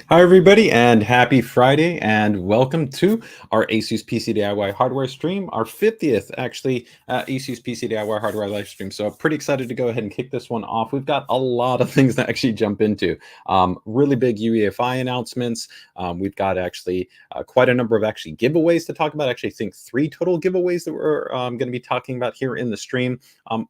Hi, everybody, and happy Friday, and welcome to our ASUS PCDIY hardware stream, our 50th, actually, ASUS PCDIY hardware live stream. So, pretty excited to go ahead and kick this one off. We've got a lot of things to actually jump into. Really big UEFI announcements. We've got actually quite a number of actually giveaways to talk about. Actually, I think 3 total giveaways that we're going to be talking about here in the stream.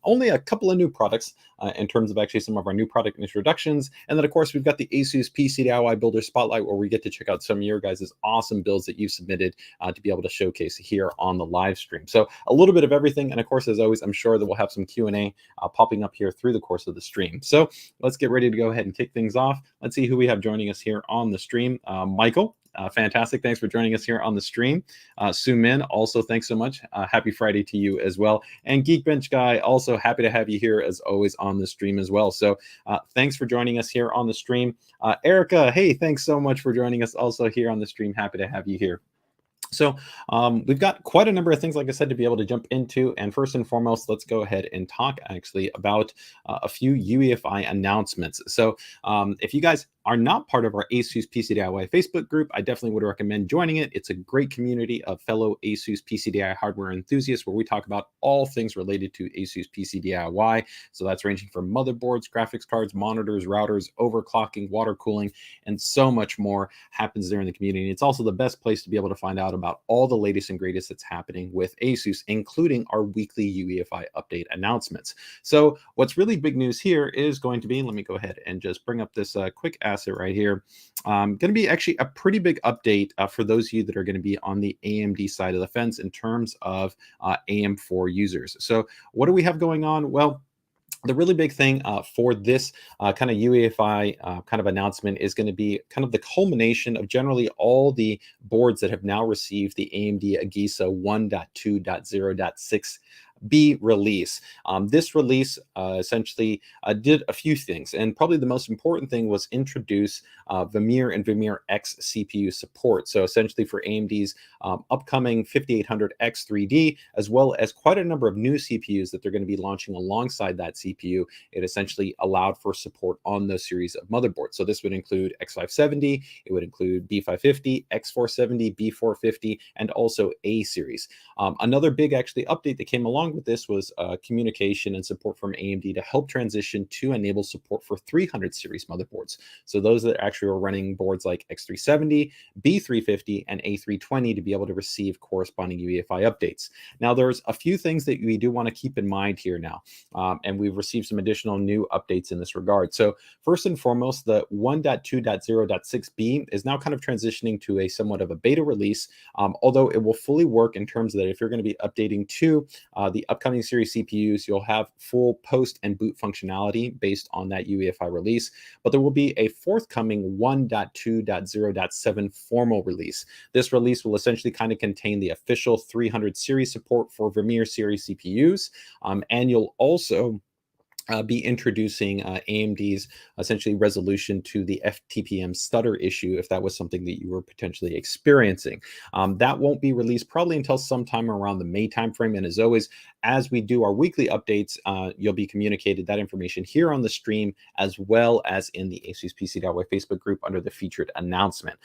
Only a couple of new products in terms of actually some of our new product introductions. And then, of course, we've got the ASUS PCDIY Builder Spotlight, where we get to check out some of your guys' awesome builds that you've submitted to be able to showcase here on the live stream. So a little bit of everything. And of course, as always, I'm sure that we'll have some Q&A popping up here through the course of the stream. So let's get ready to go ahead and kick things off. Let's see who we have joining us here on the stream. Michael. Fantastic. Thanks for joining us here on the stream. Sue Min, also thanks so much. Happy Friday to you as well. And Geekbench Guy, also happy to have you here as always on the stream as well. So thanks for joining us here on the stream. Erica, hey, thanks so much for joining us also here on the stream. Happy to have you here. So we've got quite a number of things, like I said, to be able to jump into. And first and foremost, let's go ahead and talk actually about a few UEFI announcements. So if you guys are not part of our ASUS PCDIY Facebook group, I definitely would recommend joining it. It's a great community of fellow ASUS PCDIY hardware enthusiasts where we talk about all things related to ASUS PCDIY. So that's ranging from motherboards, graphics cards, monitors, routers, overclocking, water cooling, and so much more happens there in the community. It's also the best place to be able to find out about all the latest and greatest that's happening with ASUS, including our weekly UEFI update announcements. So what's really big news here is going to be, let me go ahead and just bring up this quick asset right here. Going to be actually a pretty big update for those of you that are going to be on the AMD side of the fence in terms of AM4 users. So what do we have going on? Well, the really big thing for this kind of UEFI kind of announcement is going to be kind of the culmination of generally all the boards that have now received the AMD AGESA 1.2.0.6 B release. This release essentially did a few things, and probably the most important thing was introduce Vermeer and Vermeer X CPU support. So essentially for AMD's upcoming 5800X 3D, as well as quite a number of new CPUs that they're going to be launching alongside that CPU, it essentially allowed for support on those series of motherboards. So this would include X570, it would include B550, X470, B450, and also A series. Another big actually update that came along with this was communication and support from AMD to help transition to enable support for 300 series motherboards. So those that actually are running boards like X370, B350, and A320 to be able to receive corresponding UEFI updates. Now, there's a few things that we do want to keep in mind here now, and we've received some additional new updates in this regard. So first and foremost, the 1.2.0.6b is now kind of transitioning to a somewhat of a beta release, although it will fully work in terms of that if you're going to be updating to the upcoming series CPUs, you'll have full post and boot functionality based on that UEFI release, but there will be a forthcoming 1.2.0.7 formal release. This release will essentially kind of contain the official 300 series support for Vermeer series CPUs, and you'll also be introducing AMD's essentially resolution to the FTPM stutter issue if that was something that you were potentially experiencing. That won't be released probably until sometime around the May timeframe. And as always, as we do our weekly updates, you'll be communicated that information here on the stream as well as in the ASUS PCDIY Facebook group under the featured announcement.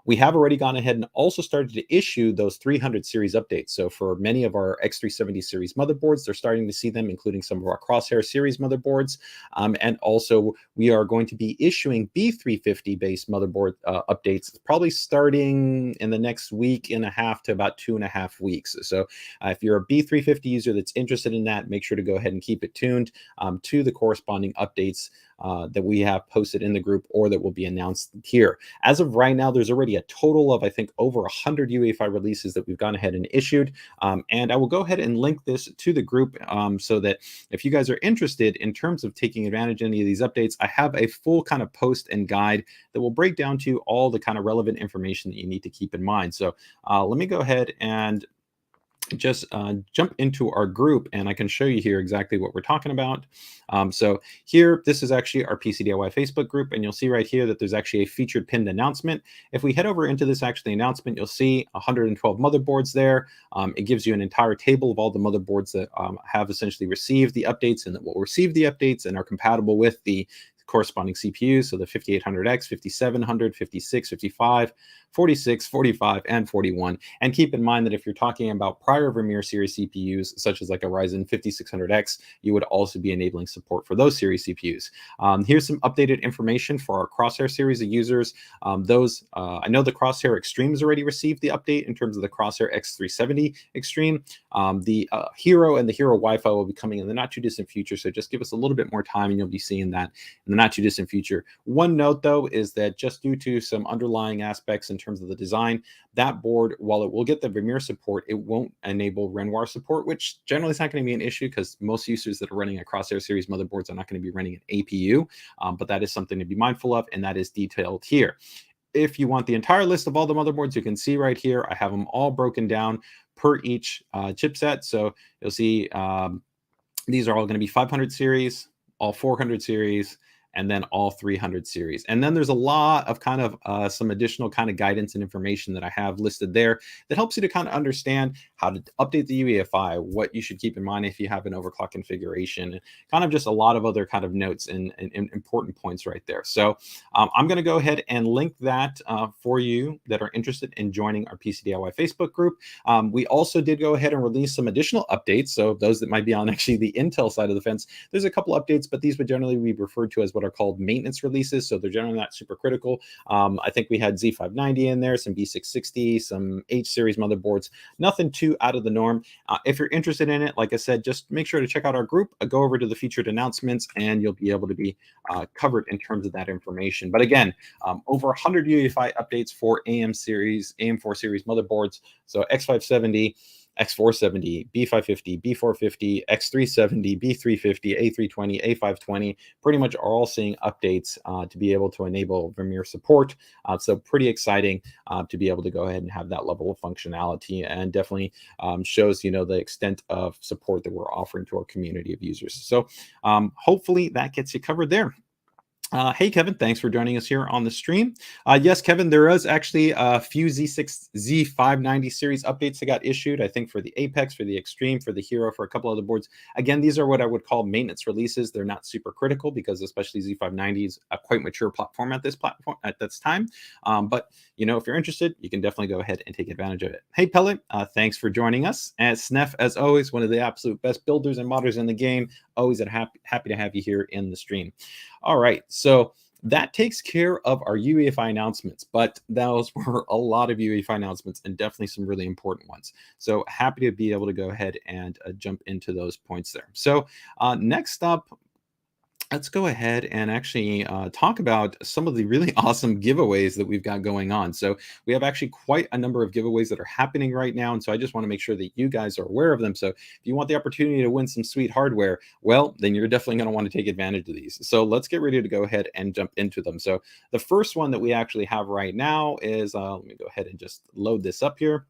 We have already gone ahead and also started to issue those 300 series updates. So for many of our X370 series motherboards, they're starting to see them, including some of our Crosshair series motherboards. And also we are going to be issuing B350 based motherboard updates, probably starting in the next week and a half to about 2.5 weeks. So if you're a B350 user that's interested in that, make sure to go ahead and keep it tuned to the corresponding updates that we have posted in the group or that will be announced here. As of right now, there's already a total of, I think, over 100 UEFI releases that we've gone ahead and issued. And I will go ahead and link this to the group so that if you guys are interested in terms of taking advantage of any of these updates, I have a full kind of post and guide that will break down to all the kind of relevant information that you need to keep in mind. So let me go ahead and just jump into our group and I can show you here exactly what we're talking about. So here, this is actually our PCDIY Facebook group, and you'll see right here that there's actually a featured pinned announcement. If we head over into this actually announcement, you'll see 112 motherboards there. It gives you an entire table of all the motherboards that have essentially received the updates and that will receive the updates and are compatible with the corresponding CPUs, so the 5800X, 5700, 56, 55, 46, 45, and 41. And keep in mind that if you're talking about prior Vermeer series CPUs, such as like a Ryzen 5600X, you would also be enabling support for those series CPUs. Here's some updated information for our Crosshair series of users. I know the Crosshair Extremes already received the update in terms of the Crosshair X370 Extreme. The Hero and the Hero Wi-Fi will be coming in the not too distant future, so just give us a little bit more time and you'll be seeing that in the not too distant future. One note though is that just due to some underlying aspects in terms of the design, that board, while it will get the Vermeer support, it won't enable Renoir support, which generally is not going to be an issue because most users that are running a Crosshair series motherboards are not going to be running an APU, but that is something to be mindful of, and that is detailed here. If you want the entire list of all the motherboards, you can see right here, I have them all broken down per each chipset. So you'll see these are all going to be 500 series, all 400 series, and then all 300 series. And then there's a lot of kind of some additional kind of guidance and information that I have listed there that helps you to kind of understand how to update the UEFI, what you should keep in mind if you have an overclock configuration, and kind of just a lot of other kind of notes and important points right there. So I'm going to go ahead and link that for you that are interested in joining our PCDIY Facebook group. We also did go ahead and release some additional updates. So those that might be on actually the Intel side of the fence, there's a couple updates, but these would generally be referred to as what are called maintenance releases, so they're generally not super critical. I think we had Z590 in there, some B660, some H series motherboards, nothing too out of the norm. If you're interested in it, like I said, just make sure to check out our group, go over to the featured announcements, and you'll be able to be covered in terms of that information. But again, over 100 UEFI updates for AM4 series motherboards, so X570, X470, B550, B450, X370, B350, A320, A520, pretty much are all seeing updates to be able to enable Vermeer support. So pretty exciting to be able to go ahead and have that level of functionality, and definitely shows, you know, the extent of support that we're offering to our community of users. So hopefully that gets you covered there. Hey, Kevin, thanks for joining us here on the stream. Yes, Kevin, there is actually a few Z590 series updates that got issued, I think, for the Apex, for the Extreme, for the Hero, for a couple other boards. Again, these are what I would call maintenance releases. They're not super critical because especially Z590 is a quite mature platform at this time. But, you know, if you're interested, you can definitely go ahead and take advantage of it. Hey, Pellet, thanks for joining us. And Snef, as always, one of the absolute best builders and modders in the game. Always happy to have you here in the stream. All right, so that takes care of our UEFI announcements, but those were a lot of UEFI announcements and definitely some really important ones. So happy to be able to go ahead and jump into those points there. So next up, let's go ahead and actually talk about some of the really awesome giveaways that we've got going on. So we have actually quite a number of giveaways that are happening right now. And so I just want to make sure that you guys are aware of them. So if you want the opportunity to win some sweet hardware, well, then you're definitely going to want to take advantage of these. So let's get ready to go ahead and jump into them. So the first one that we actually have right now is, let me go ahead and just load this up here,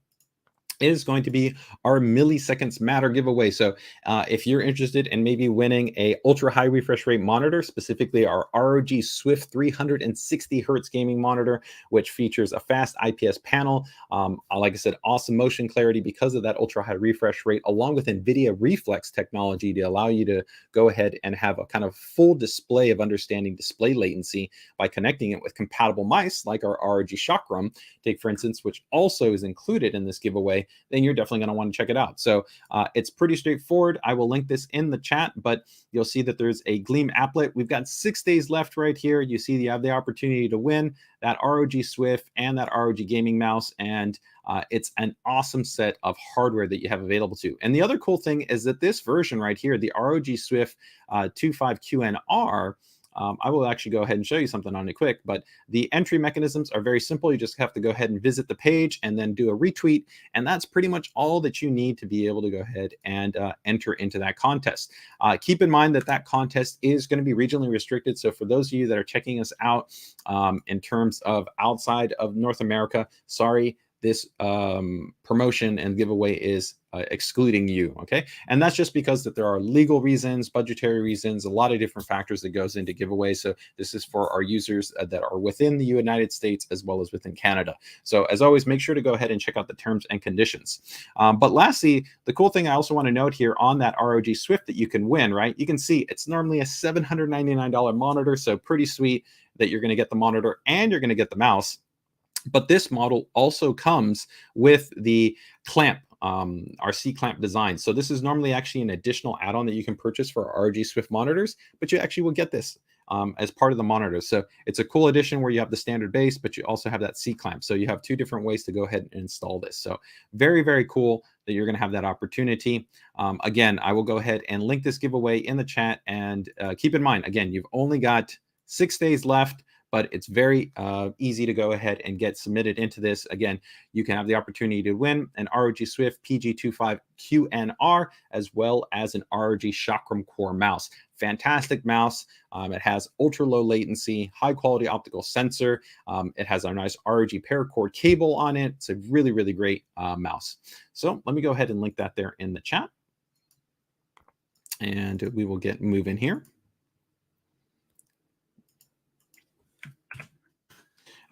is going to be our Milliseconds Matter giveaway. So if you're interested in maybe winning a ultra high refresh rate monitor, specifically our ROG Swift 360 Hertz gaming monitor, which features a fast IPS panel, like I said, awesome motion clarity because of that ultra high refresh rate, along with NVIDIA Reflex technology to allow you to go ahead and have a kind of full display of understanding display latency by connecting it with compatible mice like our ROG Chakram, take for instance, which also is included in this giveaway, then you're definitely going to want to check it out. So it's pretty straightforward. I will link this in the chat, but you'll see that there's a Gleam applet. We've got 6 days left right here. You see you have the opportunity to win that ROG Swift and that ROG gaming mouse, and it's an awesome set of hardware that you have available to. And the other cool thing is that this version right here, the ROG Swift 25QNR, I will actually go ahead and show you something on it quick, but the entry mechanisms are very simple. You just have to go ahead and visit the page and then do a retweet. And that's pretty much all that you need to be able to go ahead and enter into that contest. Keep in mind that that contest is going to be regionally restricted. So for those of you that are checking us out in terms of outside of North America, sorry, this promotion and giveaway is excluding you. Okay, and that's just because that there are legal reasons, budgetary reasons, a lot of different factors that goes into giveaways. So this is for our users that are within the United States as well as within Canada. So as always, make sure to go ahead and check out the terms and conditions. But lastly, the cool thing I also want to note here on that ROG Swift that you can win, right? You can see it's normally a $799 monitor, so pretty sweet that you're going to get the monitor and you're going to get the mouse. But this model also comes with the clamp, our C-clamp design. So this is normally actually an additional add-on that you can purchase for ROG Swift monitors, but you actually will get this as part of the monitor. So it's a cool addition where you have the standard base, but you also have that C-clamp. So you have two different ways to go ahead and install this. So very, very cool that you're going to have that opportunity. Again, I will go ahead and link this giveaway in the chat. And keep in mind, again, you've only got 6 days left, but it's very easy to go ahead and get submitted into this. Again, you can have the opportunity to win an ROG Swift PG25QNR as well as an ROG Chakram Core mouse. Fantastic mouse. It has ultra low latency, high quality optical sensor. It has a nice ROG paracord cable on it. It's a really, really great mouse. So let me go ahead and link that there in the chat. And we will get moving here.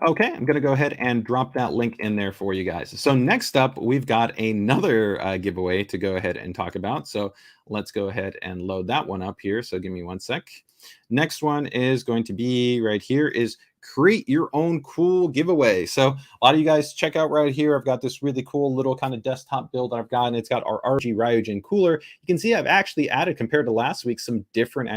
Okay, I'm going to go ahead and drop that link in there for you guys. So next up, we've got another giveaway to go ahead and talk about. So let's go ahead and load that one up here. So give me one sec. Next one is going to be right here is create your own cool giveaway. So a lot of you guys check out right here. I've got this really cool little kind of desktop build that I've got, and it's got our ROG Ryzen cooler. You can see I've actually added, compared to last week, some different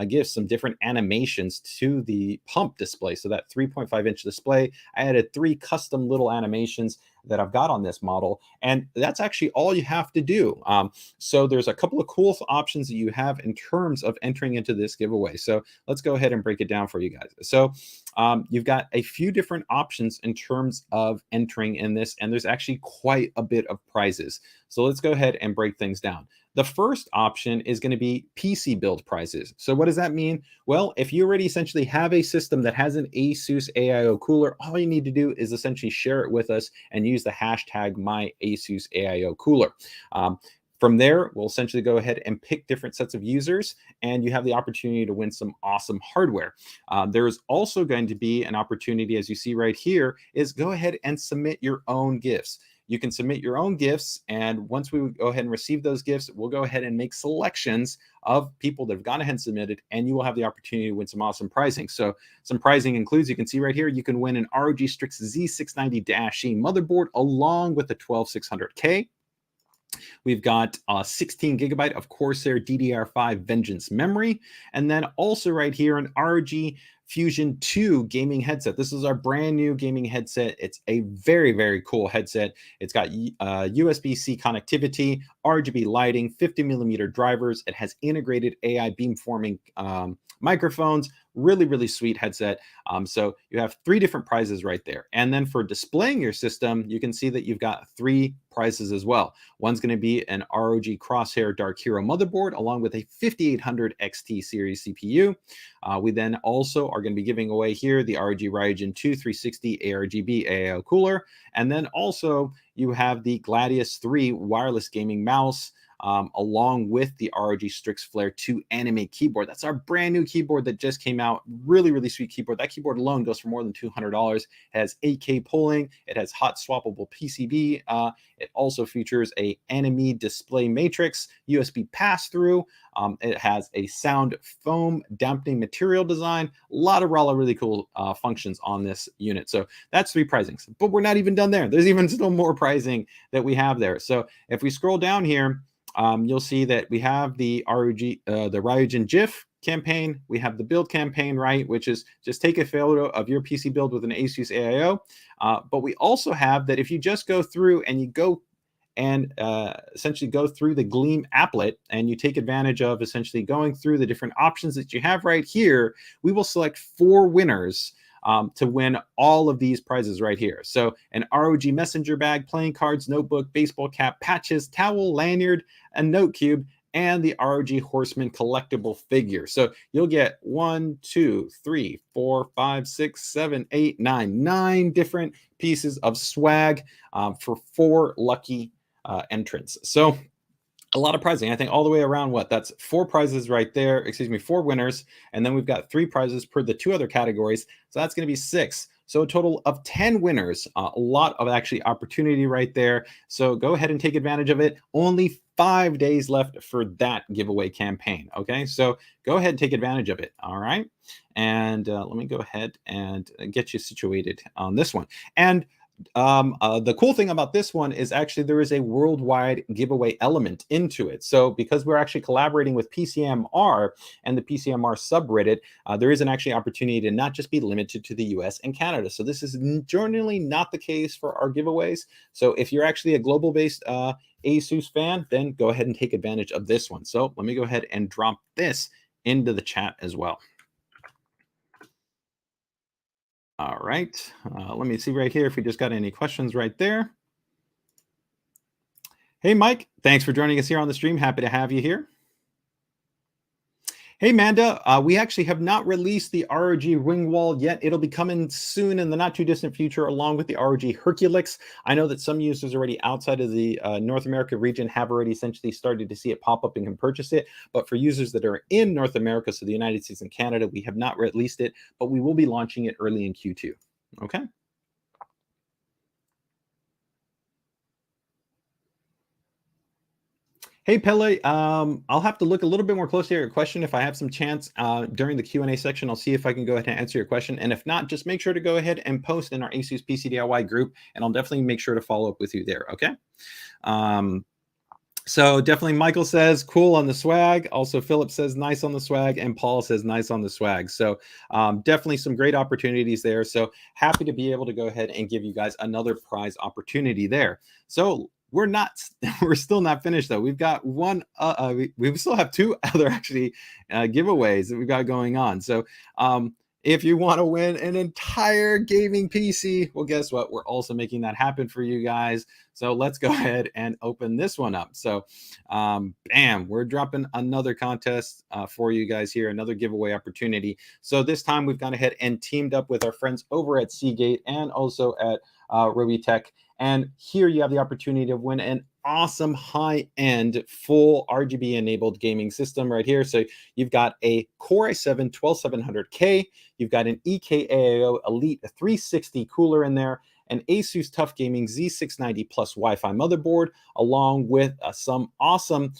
gifts, some different animations to the pump display. So that 3.5-inch display, I added 3 custom little animations that I've got on this model, and that's actually all you have to do. So there's a couple of cool options that you have in terms of entering into this giveaway. So let's go ahead and break it down for you guys. So you've got a few different options in terms of entering in this, and there's actually quite a bit of prizes. So let's go ahead and break things down. The first option is going to be PC build prizes. So what does that mean? Well, if you already essentially have a system that has an ASUS AIO cooler, all you need to do is essentially share it with us and use the hashtag #MyASUSAIOCooler. From there, we'll essentially go ahead and pick different sets of users, and you have the opportunity to win some awesome hardware. There is also going to be an opportunity, as you see right here, is go ahead and submit your own gifts. You can submit your own gifts, and once we go ahead and receive those gifts, we'll go ahead and make selections of people that have gone ahead and submitted, and you will have the opportunity to win some awesome pricing. So some pricing includes, you can see right here, you can win an ROG Strix Z690-E motherboard along with the 12600K. We've got 16 gigabyte of Corsair DDR5 Vengeance memory. And then also right here, an ROG Fusion 2 gaming headset. This is our brand new gaming headset. It's a very, very cool headset. It's got USB-C connectivity, RGB lighting, 50mm drivers. It has integrated AI beamforming microphones. Really, really sweet headset. So you have 3 different prizes right there. And then for displaying your system, you can see that you've got 3 prizes as well. One's going to be an ROG Crosshair Dark Hero motherboard along with a 5800 XT series CPU. We then also are going to be giving away here the ROG Ryzen 2 360 ARGB AIO cooler. And then also you have the Gladius 3 wireless gaming mouse, along with the ROG Strix Flare 2 anime keyboard. That's our brand new keyboard that just came out. Really, really sweet keyboard. That keyboard alone goes for more than $200. It has 8K polling. It has hot swappable PCB. It also features a anime display matrix, USB pass-through. It has a sound foam dampening material design. A lot of really cool functions on this unit. So that's 3 prizings. But we're not even done there. There's even still more pricing that we have there. So if we scroll down here, you'll see that we have the Ryzen GIF campaign. We have the build campaign, right, which is just take a photo of your PC build with an ASUS AIO. But we also have that if you just go through and you go and essentially go through the Gleam applet and you take advantage of essentially going through the different options that you have right here, we will select 4 winners to win all of these prizes right here. So an ROG messenger bag, playing cards, notebook, baseball cap, patches, towel, lanyard, a note cube, and the ROG Horseman collectible figure. So you'll get 1, 2, 3, 4, 5, 6, 7, 8, 9 different pieces of swag for 4 lucky entrants. So a lot of prizing. I think all the way around, what, that's 4 prizes right there. Excuse me, 4 winners. And then we've got 3 prizes per the 2 other categories. So that's going to be 6. So a total of 10 winners. A lot of actually opportunity right there. So go ahead and take advantage of it. Only 5 days left for that giveaway campaign. Okay, so go ahead and take advantage of it. All right. And let me go ahead and get you situated on this one. And the cool thing about this one is actually there is a worldwide giveaway element into it. So because we're actually collaborating with PCMR and the PCMR subreddit, there is an actually opportunity to not just be limited to the US and Canada. So this is generally not the case for our giveaways. So if you're actually a global based ASUS fan, then go ahead and take advantage of this one. So let me go ahead and drop this into the chat as well. All right, let me see right here if we just got any questions right there. Hey, Mike, thanks for joining us here on the stream. Happy to have you here. Hey, Manda, we actually have not released the ROG Ringwall yet. It'll be coming soon in the not too distant future, along with the ROG Herculix. I know that some users already outside of the North America region have already essentially started to see it pop up and can purchase it. But for users that are in North America, so the United States and Canada, we have not released it, but we will be launching it early in Q2. Okay. Hey, Pele, I'll have to look a little bit more closely at your question. If I have some chance during the Q&A section, I'll see if I can go ahead and answer your question. And if not, just make sure to go ahead and post in our ASUS PCDIY group, and I'll definitely make sure to follow up with you there, okay? So definitely Michael says, cool on the swag. Also, Philip says, nice on the swag. And Paul says, nice on the swag. So definitely some great opportunities there. So happy to be able to go ahead and give you guys another prize opportunity there. So we're still not finished though. We've got one, we still have 2 other actually giveaways that we've got going on. So if you want to win an entire gaming PC, well, guess what? We're also making that happen for you guys. So let's go ahead and open this one up. So bam, we're dropping another contest for you guys here, another giveaway opportunity. So this time we've gone ahead and teamed up with our friends over at Seagate and also at Robitech. And here you have the opportunity to win an awesome high-end full RGB enabled gaming system right here. So you've got a Core i7 12700K, you've got an EKAO Elite 360 cooler in there, an ASUS TUF Gaming Z690 Plus Wi-Fi motherboard, along with some awesome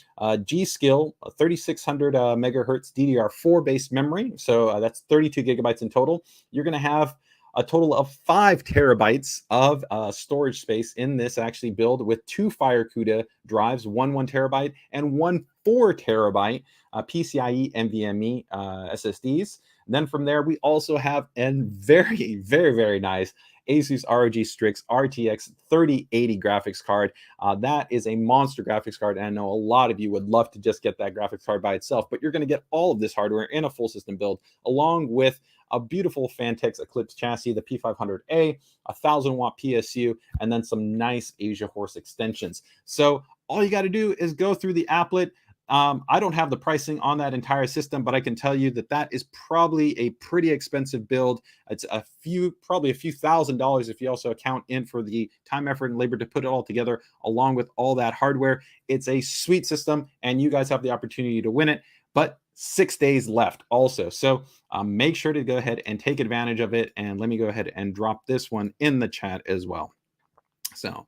G-Skill 3600 megahertz DDR4 based memory. So that's 32 gigabytes in total. You're going to have a total of 5 terabytes of storage space in this actually build with 2 FireCuda drives, one 1 terabyte and one 4 terabyte PCIe NVMe SSDs. And then from there, we also have a very, very, very nice ASUS ROG Strix RTX 3080 graphics card. That is a monster graphics card, and I know a lot of you would love to just get that graphics card by itself, but you're going to get all of this hardware in a full system build, along with a beautiful Fantex Eclipse chassis, the P500A, 1000-watt PSU, and then some nice Asia Horse extensions. So all you got to do is go through the applet. I don't have the pricing on that entire system, but I can tell you that that is probably a pretty expensive build. It's probably a few $1,000s if you also account in for the time, effort, and labor to put it all together, along with all that hardware. It's a sweet system, and you guys have the opportunity to win it, but 6 days left also. So make sure to go ahead and take advantage of it. And let me go ahead and drop this one in the chat as well. So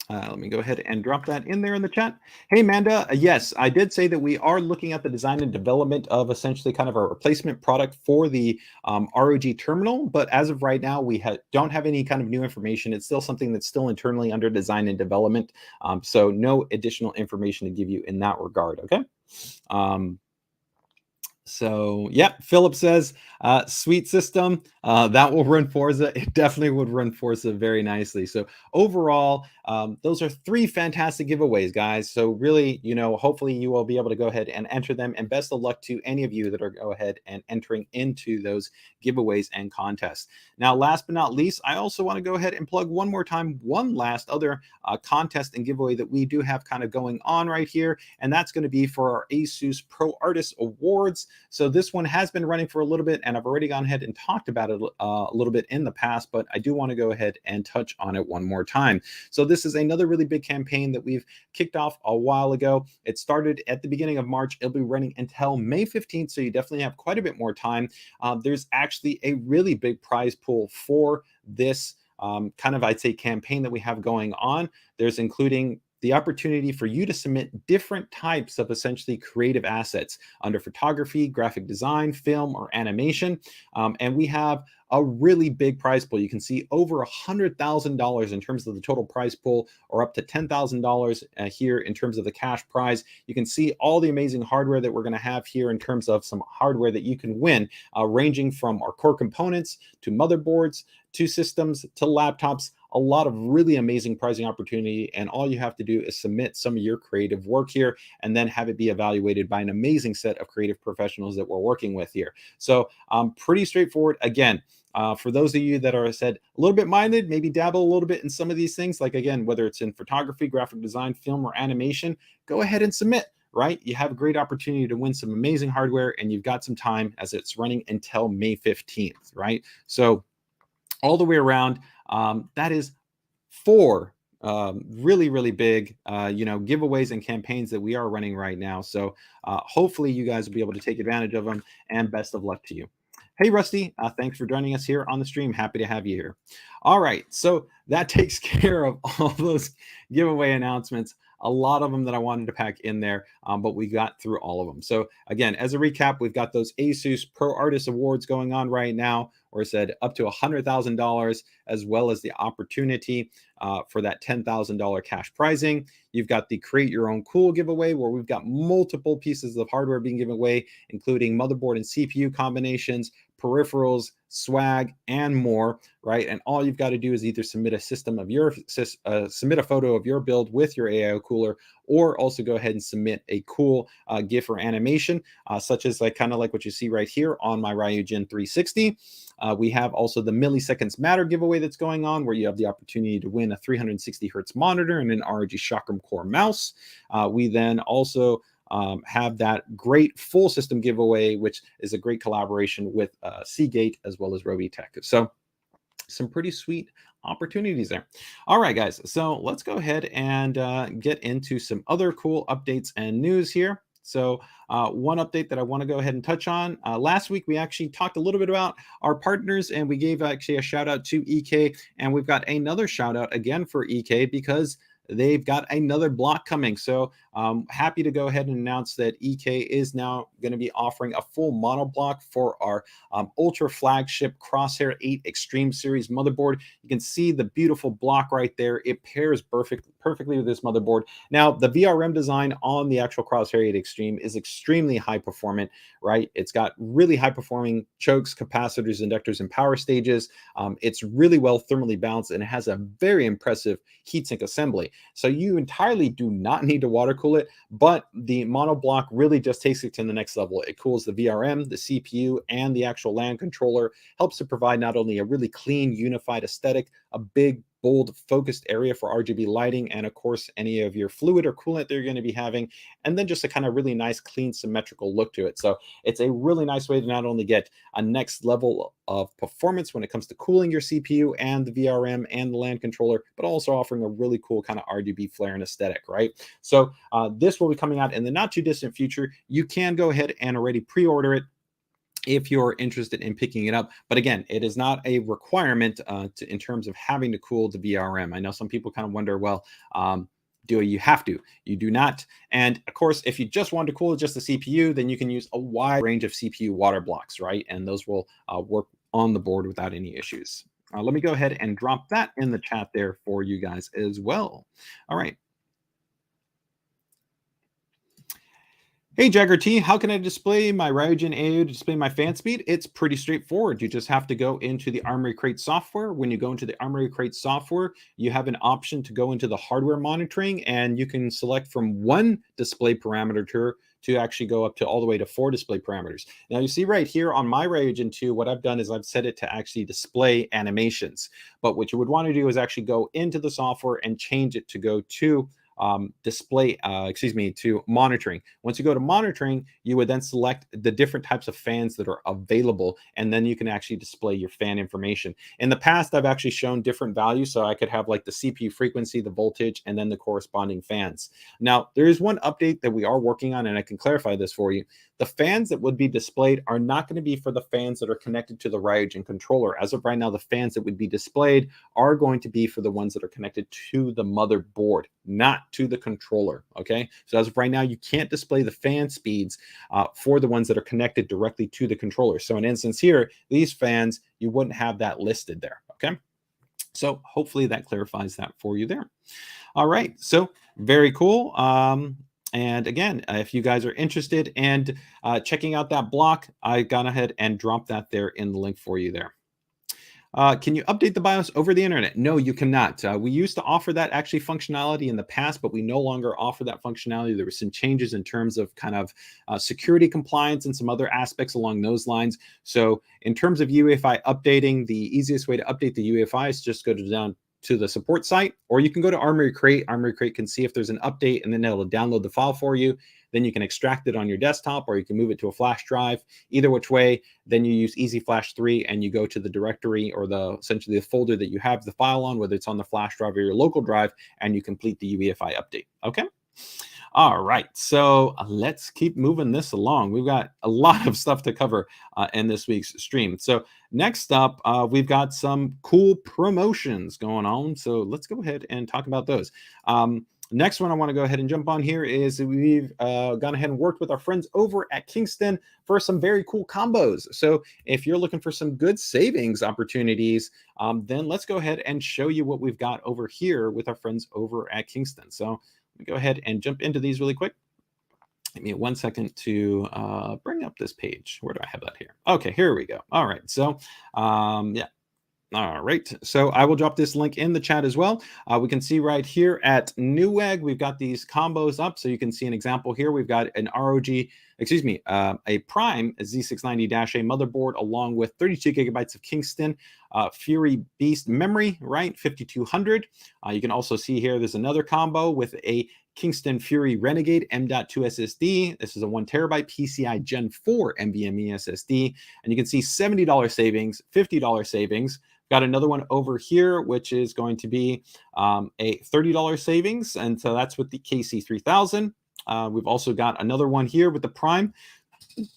let me go ahead and drop that in there in the chat. Hey, Amanda, yes, I did say that we are looking at the design and development of essentially kind of a replacement product for the ROG terminal. But as of right now, we don't have any kind of new information. It's still something that's still internally under design and development. So no additional information to give you in that regard, okay? So, yeah, Philip says, sweet system. That will run Forza. It definitely would run Forza very nicely. So, overall, those are three fantastic giveaways, guys. So, really, hopefully you will be able to go ahead and enter them. And best of luck to any of you that are go ahead and entering into those giveaways and contests. Now, last but not least, I also want to go ahead and plug one more time one last other contest and giveaway that we do have kind of going on right here. And that's going to be for our ASUS ProArtist Awards. So this one has been running for a little bit, and I've already gone ahead and talked about it a little bit in the past, but I do want to go ahead and touch on it one more time. So this is another really big campaign that we've kicked off a while ago. It started at the beginning of March. It'll be running until May 15th, so you definitely have quite a bit more time. There's actually a really big prize pool for this kind of, I'd say, campaign that we have going on. There's including the opportunity for you to submit different types of essentially creative assets under photography, graphic design, film, or animation. And we have a really big prize pool. You can see over $100,000 in terms of the total prize pool, or up to $10,000 here in terms of the cash prize. You can see all the amazing hardware that we're going to have here in terms of some hardware that you can win, ranging from our core components to motherboards, to systems, to laptops. A lot of really amazing pricing opportunity, and all you have to do is submit some of your creative work here and then have it be evaluated by an amazing set of creative professionals that we're working with here. So pretty straightforward. Again, for those of you that are said a little bit minded, maybe dabble a little bit in some of these things, like again, whether it's in photography, graphic design, film, or animation, go ahead and submit. Right? You have a great opportunity to win some amazing hardware, and you've got some time as it's running until May 15th, right? So all the way around, that is four really, really big, giveaways and campaigns that we are running right now. So hopefully you guys will be able to take advantage of them, and best of luck to you. Hey, Rusty, thanks for joining us here on the stream. Happy to have you here. All right, so that takes care of all those giveaway announcements. A lot of them that I wanted to pack in there, but we got through all of them. So again, as a recap, we've got those ASUS ProArtist Awards going on right now, or said up to $100,000, as well as the opportunity for that $10,000 cash prizing. You've got the Create Your Own Cool giveaway, where we've got multiple pieces of hardware being given away, including motherboard and CPU combinations, peripherals, swag, and more, right? And all you've got to do is either submit a submit a photo of your build with your AIO cooler, or also go ahead and submit a cool GIF or animation, such as kind of like what you see right here on my Ryzen 360. We have also the Milliseconds Matter giveaway that's going on, where you have the opportunity to win a 360 hertz monitor and an ROG Chakram Core mouse. We then also have that great full system giveaway, which is a great collaboration with Seagate as well as Robitech. So some pretty sweet opportunities there. All right, guys. So let's go ahead and get into some other cool updates and news here. So one update that I want to go ahead and touch on. Last week, we actually talked a little bit about our partners, and we gave actually a shout out to EK, and we've got another shout out again for EK because they've got another block coming. So happy to go ahead and announce that EK is now going to be offering a full mono block for our ultra flagship Crosshair 8 Extreme Series motherboard. You can see the beautiful block right there. It pairs perfectly with this motherboard. Now, the VRM design on the actual Crosshair 8 Extreme is extremely high performant, right? It's got really high performing chokes, capacitors, inductors, and power stages. It's really well thermally balanced, and it has a very impressive heatsink assembly. So you entirely do not need to water cool it, but the mono block really just takes it to the next level. It cools the VRM, the CPU, and the actual LAN controller, helps to provide not only a really clean, unified aesthetic, a big, bold, focused area for RGB lighting, and of course, any of your fluid or coolant that you're going to be having, and then just a kind of really nice, clean, symmetrical look to it. So it's a really nice way to not only get a next level of performance when it comes to cooling your CPU and the VRM and the LAN controller, but also offering a really cool kind of RGB flare and aesthetic, right? So this will be coming out in the not too distant future. You can go ahead and already pre-order it if you're interested in picking it up. But again, it is not a requirement in terms of having to cool the VRM. I know some people kind of wonder, well, do you have to? You do not. And of course, if you just want to cool just the CPU, then you can use a wide range of CPU water blocks, right? And those will work on the board without any issues. Let me go ahead and drop that in the chat there for you guys as well. All right. Hey Jagger T, how can I display my Ryzen AO to display my fan speed? It's pretty straightforward. You just have to go into the Armory Crate software. When you go into the Armory Crate software, you have an option to go into the hardware monitoring, and you can select from one display parameter to actually go up to all the way to 4 display parameters. Now you see right here on my Ryzen 2, what I've done is I've set it to actually display animations. But what you would want to do is actually go into the software and change it to go to to monitoring. Once you go to monitoring, you would then select the different types of fans that are available, and then you can actually display your fan information. In the past, I've actually shown different values, so I could have like the CPU frequency, the voltage, and then the corresponding fans. Now, there is one update that we are working on, and I can clarify this for you. The fans that would be displayed are not going to be for the fans that are connected to the Ryzen controller. As of right now, the fans that would be displayed are going to be for the ones that are connected to the motherboard, not to the controller. Okay, so as of right now, you can't display the fan speeds for the ones that are connected directly to the controller. So in instance here, these fans, you wouldn't have that listed there. Okay, so hopefully that clarifies that for you there. All right, so very cool. And again, if you guys are interested in checking out that block, I gone ahead and dropped that there in the link for you there. Can you update the BIOS over the internet? No, you cannot. We used to offer that actually functionality in the past, but we no longer offer that functionality. There were some changes in terms of kind of security compliance and some other aspects along those lines. So in terms of UEFI updating, the easiest way to update the UEFI is just go down to the support site, or you can go to Armory Crate. Armory Crate can see if there's an update, and then it'll download the file for you. Then you can extract it on your desktop, or you can move it to a flash drive. Either which way, then you use Easy Flash 3 and you go to the directory or essentially the folder that you have the file on, whether it's on the flash drive or your local drive, and you complete the UEFI update. Okay. All right, so let's keep moving this along. We've got a lot of stuff to cover in this week's stream. So next up, we've got some cool promotions going on. So let's go ahead and talk about those. Next one I want to go ahead and jump on here is we've gone ahead and worked with our friends over at Kingston for some very cool combos. So if you're looking for some good savings opportunities, then let's go ahead and show you what we've got over here with our friends over at Kingston. So let me go ahead and jump into these really quick. Give me 1 second to bring up this page. Where do I have that here? Okay, here we go. All right, so yeah. All right, so I will drop this link in the chat as well. We can see right here at Newegg, we've got these combos up. So you can see an example here. We've got an a Prime Z690HAE motherboard along with 32 gigabytes of Kingston Fury Beast memory, right? 5200. You can also see here there's another combo with a Kingston Fury Renegade M.2 SSD. This is a 1 terabyte PCI Gen 4 NVMe SSD. And you can see $70 savings, $50 savings. Got another one over here, which is going to be a $30 savings. And so that's with the KC3000. We've also got another one here with the Prime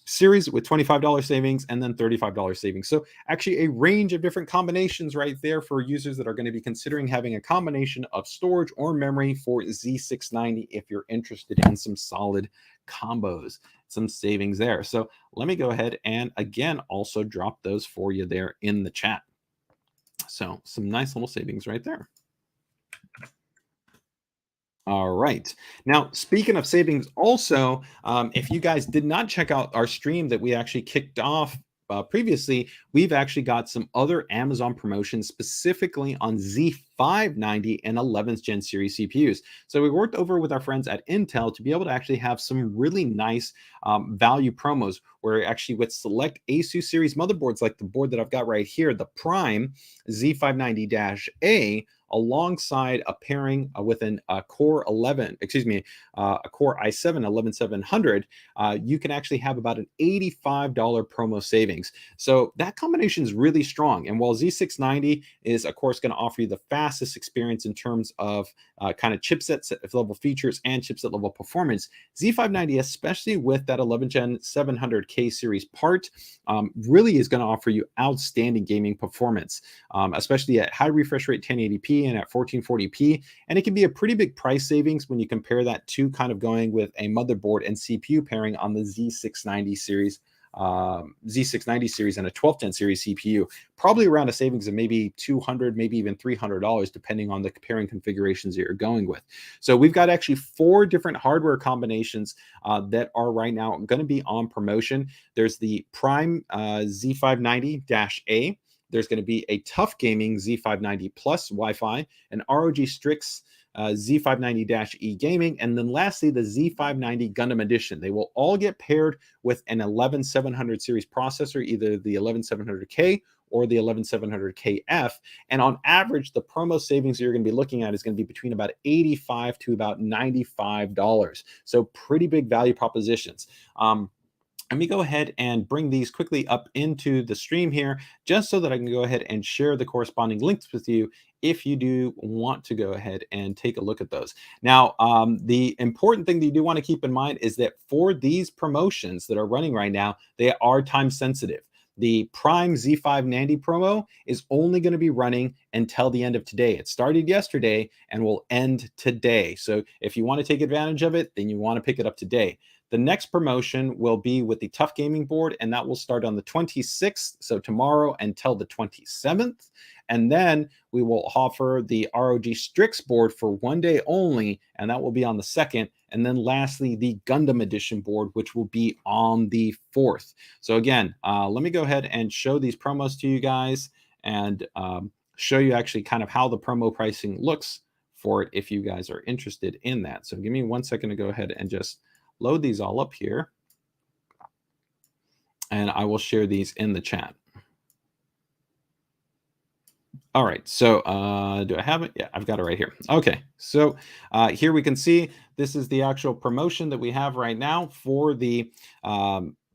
series with $25 savings and then $35 savings. So actually a range of different combinations right there for users that are going to be considering having a combination of storage or memory for Z690 if you're interested in some solid combos, some savings there. So let me go ahead and again also drop those for you there in the chat. So some nice little savings right there. All right. Now, speaking of savings, also, if you guys did not check out our stream that we actually kicked off previously, we've actually got some other Amazon promotions specifically on Z590 and 11th Gen series CPUs. So we worked over with our friends at Intel to be able to actually have some really nice value promos where actually with select ASUS series motherboards like the board that I've got right here, the Prime Z590-A, alongside a pairing with a Core 11, a Core i7 11700, you can actually have about an $85 promo savings. So that combination is really strong. And while Z690 is, of course, going to offer you the fastest experience in terms of kind of chipset level features and chipset level performance, Z590, especially with that 11th Gen 700K series part, really is going to offer you outstanding gaming performance, especially at high refresh rate 1080p and at 1440p. And it can be a pretty big price savings when you compare that to kind of going with a motherboard and CPU pairing on the Z690 series Z690 series and a 1210 series CPU, probably around a savings of maybe $200, maybe even $300, depending on the pairing configurations that you're going with. So we've got actually 4 different hardware combinations that are right now going to be on promotion. There's the Prime Z590-A. There's going to be a TUF Gaming Z590 Plus Wi-Fi, an ROG Strix Z590-E Gaming, and then lastly, the Z590 Gundam Edition. They will all get paired with an 11700 series processor, either the 11700K or the 11700KF. And on average, the promo savings you're going to be looking at is going to be between about $85 to about $95. So pretty big value propositions. Let me go ahead and bring these quickly up into the stream here, just so that I can go ahead and share the corresponding links with you if you do want to go ahead and take a look at those. Now, the important thing that you do want to keep in mind is that for these promotions that are running right now, they are time sensitive. The Prime Z590 promo is only going to be running until the end of today. It started yesterday and will end today. So if you want to take advantage of it, then you want to pick it up today. The next promotion will be with the TUF Gaming board, and that will start on the 26th, so tomorrow, until the 27th. And then we will offer the ROG Strix board for 1 day only, and that will be on the 2nd. And then lastly, the Gundam Edition board, which will be on the 4th. So again, let me go ahead and show these promos to you guys and show you actually kind of how the promo pricing looks for it if you guys are interested in that. So give me 1 second to go ahead and just load these all up here, and I will share these in the chat. All right, so do I have it? Yeah, I've got it right here. Okay, so here we can see this is the actual promotion that we have right now for the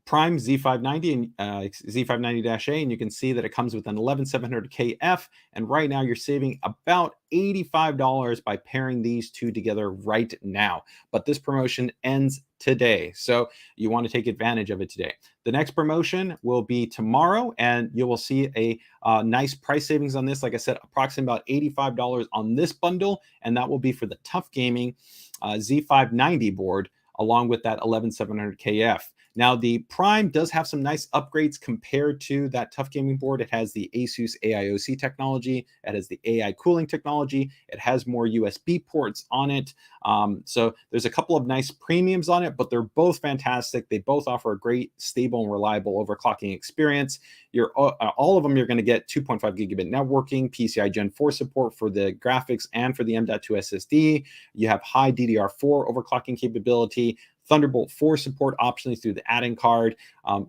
Prime Z590 and Z590-A, and you can see that it comes with an 11700KF, and right now you're saving about $85 by pairing these two together right now. But this promotion ends today, so you want to take advantage of it today. The next promotion will be tomorrow, and you will see a nice price savings on this. Like I said, approximately about $85 on this bundle, and that will be for the TUF Gaming Z590 board, along with that 11700KF. Now, the Prime does have some nice upgrades compared to that TUF Gaming board. It has the ASUS AIOC technology. It has the AI cooling technology. It has more USB ports on it. So there's a couple of nice premiums on it, but they're both fantastic. They both offer a great, stable, and reliable overclocking experience. All of them, you're going to get 2.5 gigabit networking, PCI Gen 4 support for the graphics and for the M.2 SSD. You have high DDR4 overclocking capability, Thunderbolt 4 support optionally through the add-in card.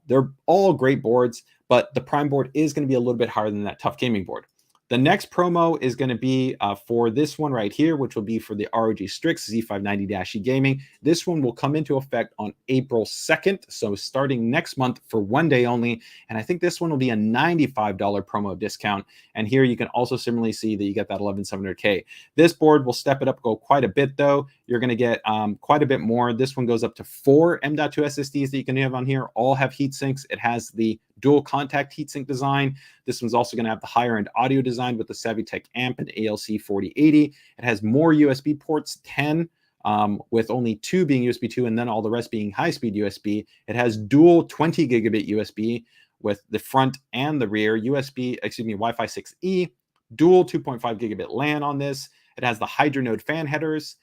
They're all great boards, but the Prime board is going to be a little bit higher than that TUF Gaming board. The next promo is going to be for this one right here, which will be for the ROG Strix Z590-E Gaming. This one will come into effect on April 2nd, so starting next month for 1 day only. And I think this one will be a $95 promo discount. And here you can also similarly see that you get that 11700K. This board will step it up, go quite a bit though. You're going to get quite a bit more. This one goes up to 4 M.2 SSDs that you can have on here. All have heat sinks. It has the dual contact heatsink design. This one's also going to have the higher end audio design with the Savitech amp and ALC 4080. It has more USB ports, 10, with only 2 being USB 2 and then all the rest being high-speed USB. It has dual 20 gigabit USB with the front and the rear, Wi-Fi 6E, dual 2.5 gigabit LAN on this. It has the Hydra node fan headers.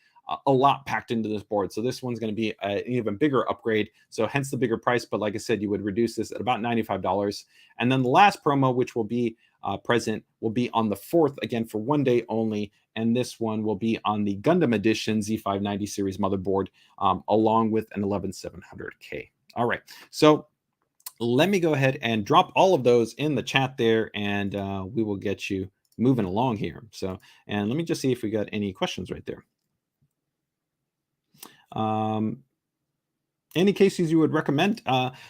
A lot packed into this board. So this one's going to be an even bigger upgrade. So hence the bigger price. But like I said, you would reduce this at about $95. And then the last promo, which will be present, will be on the 4th, again, for 1 day only. And this one will be on the Gundam Edition Z590 series motherboard, along with an 11700K. All right. So let me go ahead and drop all of those in the chat there, and we will get you moving along here. So, and let me just see if we got any questions right there. Any cases you would recommend?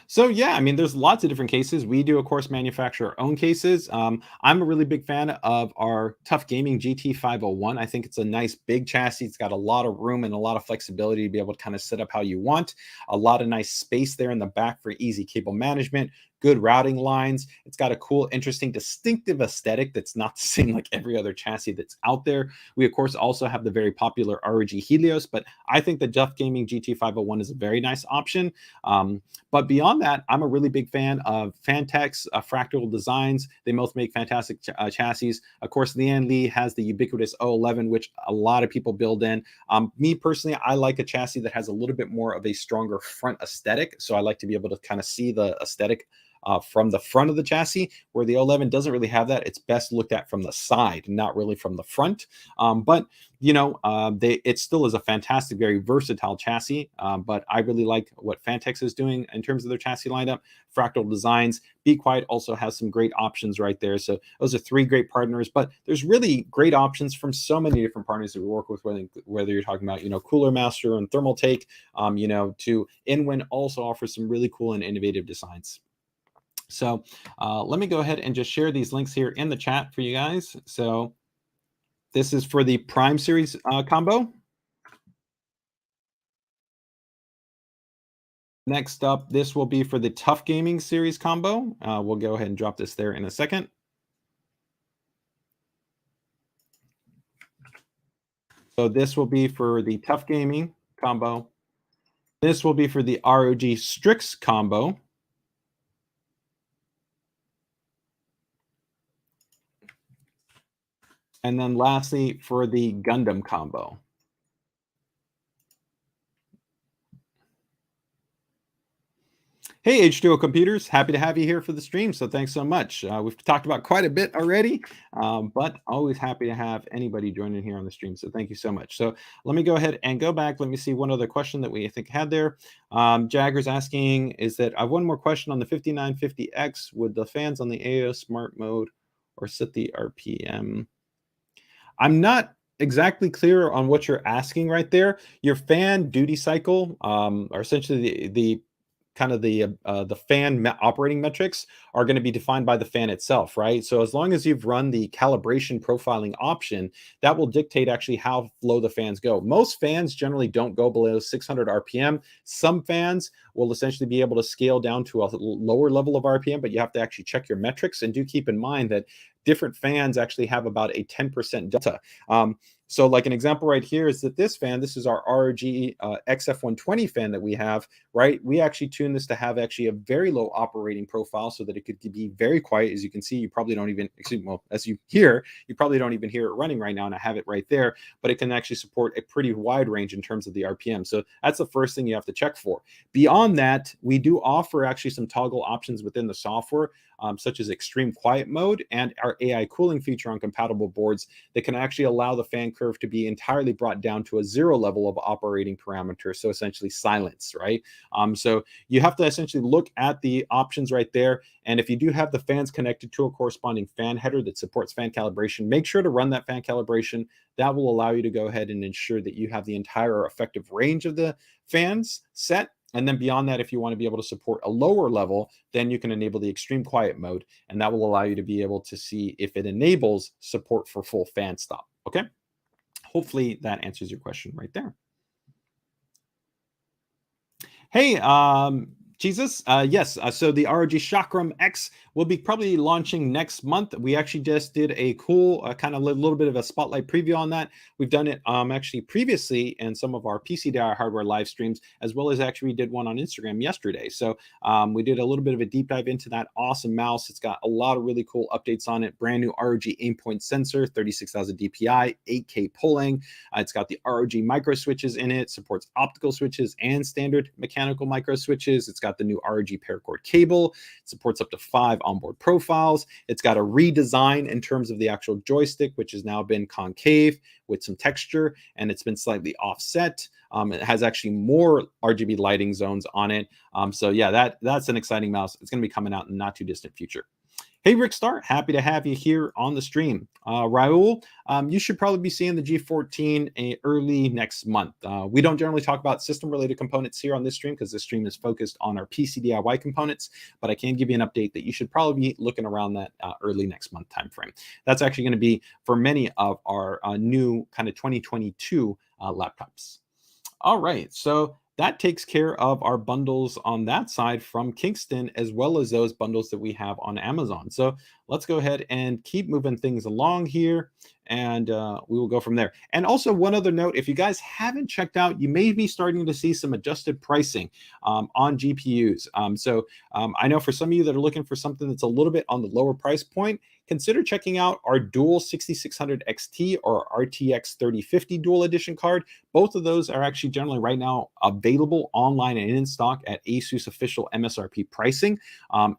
So yeah, I mean, there's lots of different cases. We do, of course, manufacture our own cases. I'm a really big fan of our TUF Gaming GT501. I think it's a nice big chassis. It's got a lot of room and a lot of flexibility to be able to kind of set up how you want. A lot of nice space there in the back for easy cable management. good routing lines. It's got a cool, interesting, distinctive aesthetic that's not the same like every other chassis that's out there. We, of course, also have the very popular ROG Helios, but I think the TUF Gaming GT501 is a very nice option. But beyond that, I'm a really big fan of Phanteks, Fractal Designs. They both make fantastic chassis. Of course, Lian Li has the ubiquitous 011, which a lot of people build in. Me personally, I like a chassis that has a little bit more of a stronger front aesthetic. So I like to be able to kind of see the aesthetic from the front of the chassis, where the 11 doesn't really have that. It's best looked at from the side, not really from the front. But you know, it still is a fantastic, very versatile chassis. But I really like what Phanteks is doing in terms of their chassis lineup. Fractal Designs, Be Quiet also has some great options right there. So those are 3 great partners. But there's really great options from so many different partners that we work with, whether you're talking about, you know, Cooler Master and Thermal Take, you know, to InWin also offers some really cool and innovative designs. So let me go ahead and just share these links here in the chat for you guys. So this is for the Prime Series combo. Next up, this will be for the TUF Gaming Series combo. We'll go ahead and drop this there in a second. So this will be for the TUF Gaming combo. This will be for the ROG Strix combo. And then lastly, for the Gundam combo. Hey, H2O Computers, happy to have you here for the stream. So thanks so much. We've talked about quite a bit already, but always happy to have anybody joining here on the stream. So thank you so much. So let me go ahead and go back. Let me see one other question that we I think had there. Jagger's asking, is that I have one more question on the 5950X. Would the fans on the AO smart mode or set the RPM? I'm not exactly clear on what you're asking right there. Your fan duty cycle, or essentially the kind of the fan operating metrics are going to be defined by the fan itself, right? So as long as you've run the calibration profiling option, that will dictate actually how low the fans go. Most fans generally don't go below 600 RPM. Some fans will essentially be able to scale down to a lower level of RPM, but you have to actually check your metrics. And do keep in mind that different fans actually have about a 10% delta. So like an example right here is that this fan, this is our ROG XF120 fan that we have, right? We actually tuned this to have actually a very low operating profile so that it could be very quiet. As you can see, you probably don't even, well, as you hear, you probably don't even hear it running right now, and I have it right there, but it can actually support a pretty wide range in terms of the RPM. So that's the first thing you have to check for. Beyond that, we do offer actually some toggle options within the software, such as extreme quiet mode and our AI cooling feature on compatible boards that can actually allow the fan curve to be entirely brought down to a 0 level of operating parameter. So essentially silence, right? So you have to essentially look at the options right there. And if you do have the fans connected to a corresponding fan header that supports fan calibration, make sure to run that fan calibration. That will allow you to go ahead and ensure that you have the entire effective range of the fans set. And then beyond that, if you want to be able to support a lower level, then you can enable the extreme quiet mode, and that will allow you to be able to see if it enables support for full fan stop. Okay. Hopefully that answers your question right there. Hey, Jesus, yes. So the ROG Chakram X will be probably launching next month. We actually just did a cool kind of little bit of a spotlight preview on that. We've done it actually previously in some of our PCDIY hardware live streams, as well as actually we did one on Instagram yesterday. So we did a little bit of a deep dive into that awesome mouse. It's got a lot of really cool updates on it. Brand new ROG aim point sensor, 36,000 DPI, 8K polling. It's got the ROG micro switches in it, supports optical switches and standard mechanical micro switches. It's got the new ROG paracord cable. It supports up to 5 onboard profiles. It's got a redesign in terms of the actual joystick, which has now been concave with some texture, and it's been slightly offset. It has actually more RGB lighting zones on it. So yeah, that's an exciting mouse. It's going to be coming out in the not too distant future. Hey, Rick Star, happy to have you here on the stream. Raul, you should probably be seeing the G14 early next month. We don't generally talk about system-related components here on this stream because this stream is focused on our PCDIY components, but I can give you an update that you should probably be looking around that early next month timeframe. That's actually going to be for many of our new kind of 2022 laptops. All right, so that takes care of our bundles on that side from Kingston, as well as those bundles that we have on Amazon. So let's go ahead and keep moving things along here, and we will go from there. And also, one other note, if you guys haven't checked out, you may be starting to see some adjusted pricing on GPUs. I know for some of you that are looking for something that's a little bit on the lower price point, consider checking out our dual 6600 XT or RTX 3050 dual edition card. Both of those are actually generally right now available online and in stock at ASUS official MSRP pricing.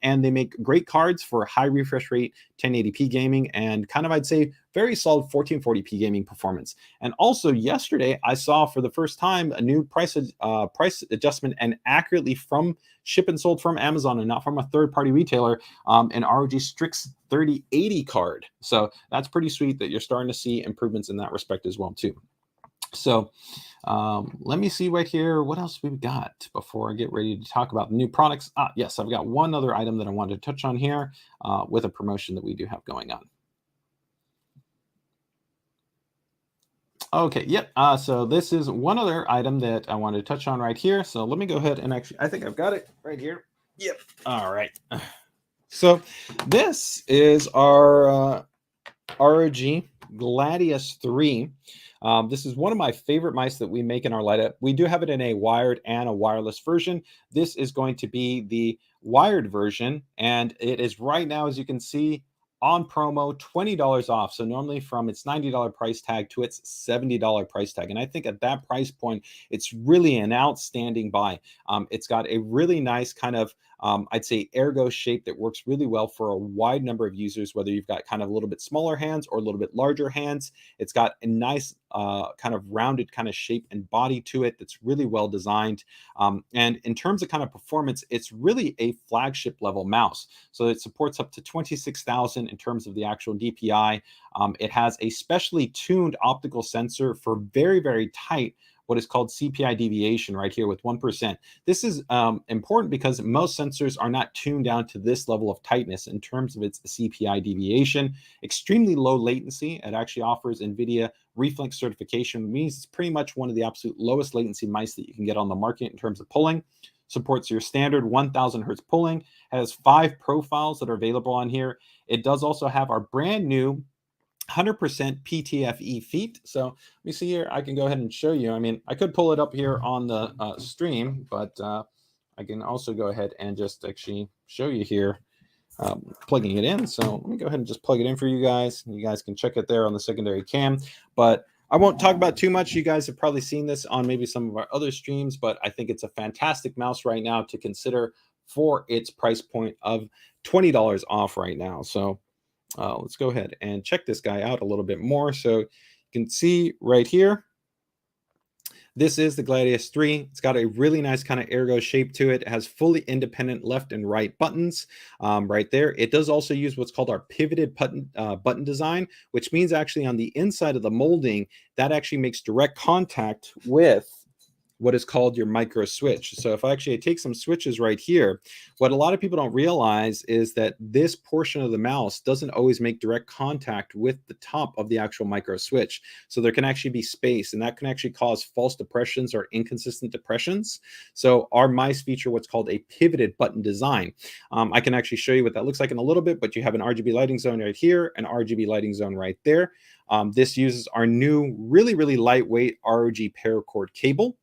And they make great cards for high refresh rate 1080p gaming and kind of, I'd say, very solid 1440p gaming performance. And also yesterday, I saw for the first time a new price adjustment, and accurately from ship and sold from Amazon and not from a third-party retailer, an ROG Strix 3080 card. So that's pretty sweet that you're starting to see improvements in that respect as well too. So let me see right here what else we've got before I get ready to talk about the new products. Yes, I've got one other item that I wanted to touch on here with a promotion that we do have going on. Okay, yep. So this is one other item that I wanted to touch on right here. So let me go ahead and actually, I think I've got it right here. Yep. All right. So this is our ROG Gladius 3. This is one of my favorite mice that we make in our lineup. We do have it in a wired and a wireless version. This is going to be the wired version, and it is right now, as you can see, on promo, $20 off. So normally from its $90 price tag to its $70 price tag. And I think at that price point, it's really an outstanding buy. It's got a really nice kind of, I'd say, ergo shape that works really well for a wide number of users, whether you've got kind of a little bit smaller hands or a little bit larger hands. It's got a nice kind of rounded kind of shape and body to it that's really well designed. And in terms of kind of performance, it's really a flagship level mouse. So it supports up to 26,000 in terms of the actual DPI. It has a specially tuned optical sensor for very, very tight what is called CPI deviation right here with 1%. This is important because most sensors are not tuned down to this level of tightness in terms of its CPI deviation. Extremely low latency. It actually offers NVIDIA Reflex certification, means it's pretty much one of the absolute lowest latency mice that you can get on the market in terms of pulling. Supports your standard 1000 hertz pulling, has 5 profiles that are available on here. It does also have our brand new 100% PTFE feet. So let me see here. I can go ahead and show you. I mean, I could pull it up here on the stream, but I can also go ahead and just actually show you here plugging it in. So let me go ahead and just plug it in for you guys. You guys can check it there on the secondary cam, but I won't talk about too much. You guys have probably seen this on maybe some of our other streams, but I think it's a fantastic mouse right now to consider for its price point of $20 off right now. So let's go ahead and check this guy out a little bit more. So you can see right here, this is the Gladius 3. It's got a really nice kind of ergo shape to it. It has fully independent left and right buttons right there. It does also use what's called our pivoted button design, which means actually on the inside of the molding, that actually makes direct contact with what is called your micro switch. So if I actually take some switches right here, what a lot of people don't realize is that this portion of the mouse doesn't always make direct contact with the top of the actual micro switch. So there can actually be space, and that can actually cause false depressions or inconsistent depressions. So our mice feature what's called a pivoted button design. I can actually show you what that looks like in a little bit, but you have an RGB lighting zone right here, an RGB lighting zone right there. This uses our new really, really lightweight ROG paracord cable.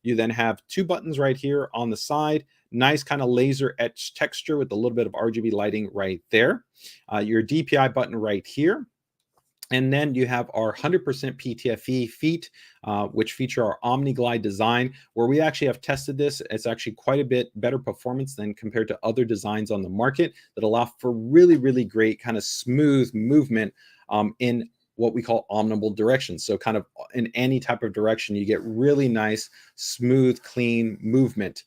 You then have 2 buttons right here on the side, nice kind of laser etched texture with a little bit of RGB lighting right there. Your DPI button right here. And then you have our 100% PTFE feet, which feature our OmniGlide design, where we actually have tested this. It's actually quite a bit better performance than compared to other designs on the market that allow for really, really great kind of smooth movement in what we call omnible directions. So kind of in any type of direction, you get really nice, smooth, clean movement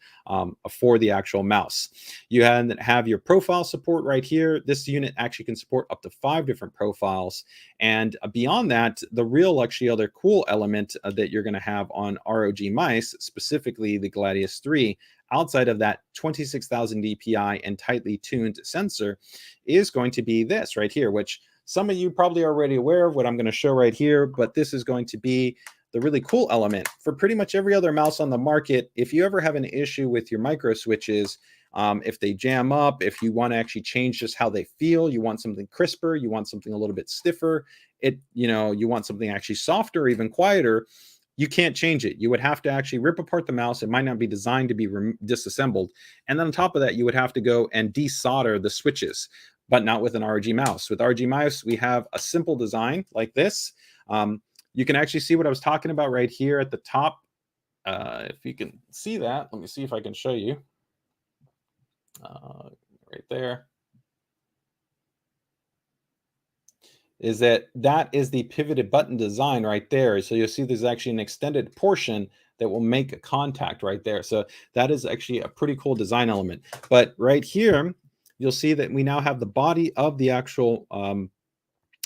for the actual mouse. You have your profile support right here. This unit actually can support up to 5 different profiles. And beyond that, the real actually other cool element that you're gonna have on ROG mice, specifically the Gladius 3, outside of that 26,000 DPI and tightly tuned sensor, is going to be this right here, which some of you probably are already aware of what I'm going to show right here, but this is going to be the really cool element for pretty much every other mouse on the market, if you ever have an issue with your micro switches, if they jam up, if you want to actually change just how they feel, you want something crisper, you want something a little bit stiffer, you want something actually softer or even quieter, you can't change it. You would have to actually rip apart the mouse. It might not be designed to be disassembled. And then on top of that, you would have to go and desolder the switches, but not with an ROG mouse. With ROG mouse, we have a simple design like this. You can actually see what I was talking about right here at the top. If you can see that, let me see if I can show you. Right there. Is that is the pivoted button design right there. So you'll see there's actually an extended portion that will make a contact right there. So that is actually a pretty cool design element. But right here, you'll see that we now have the body of the actual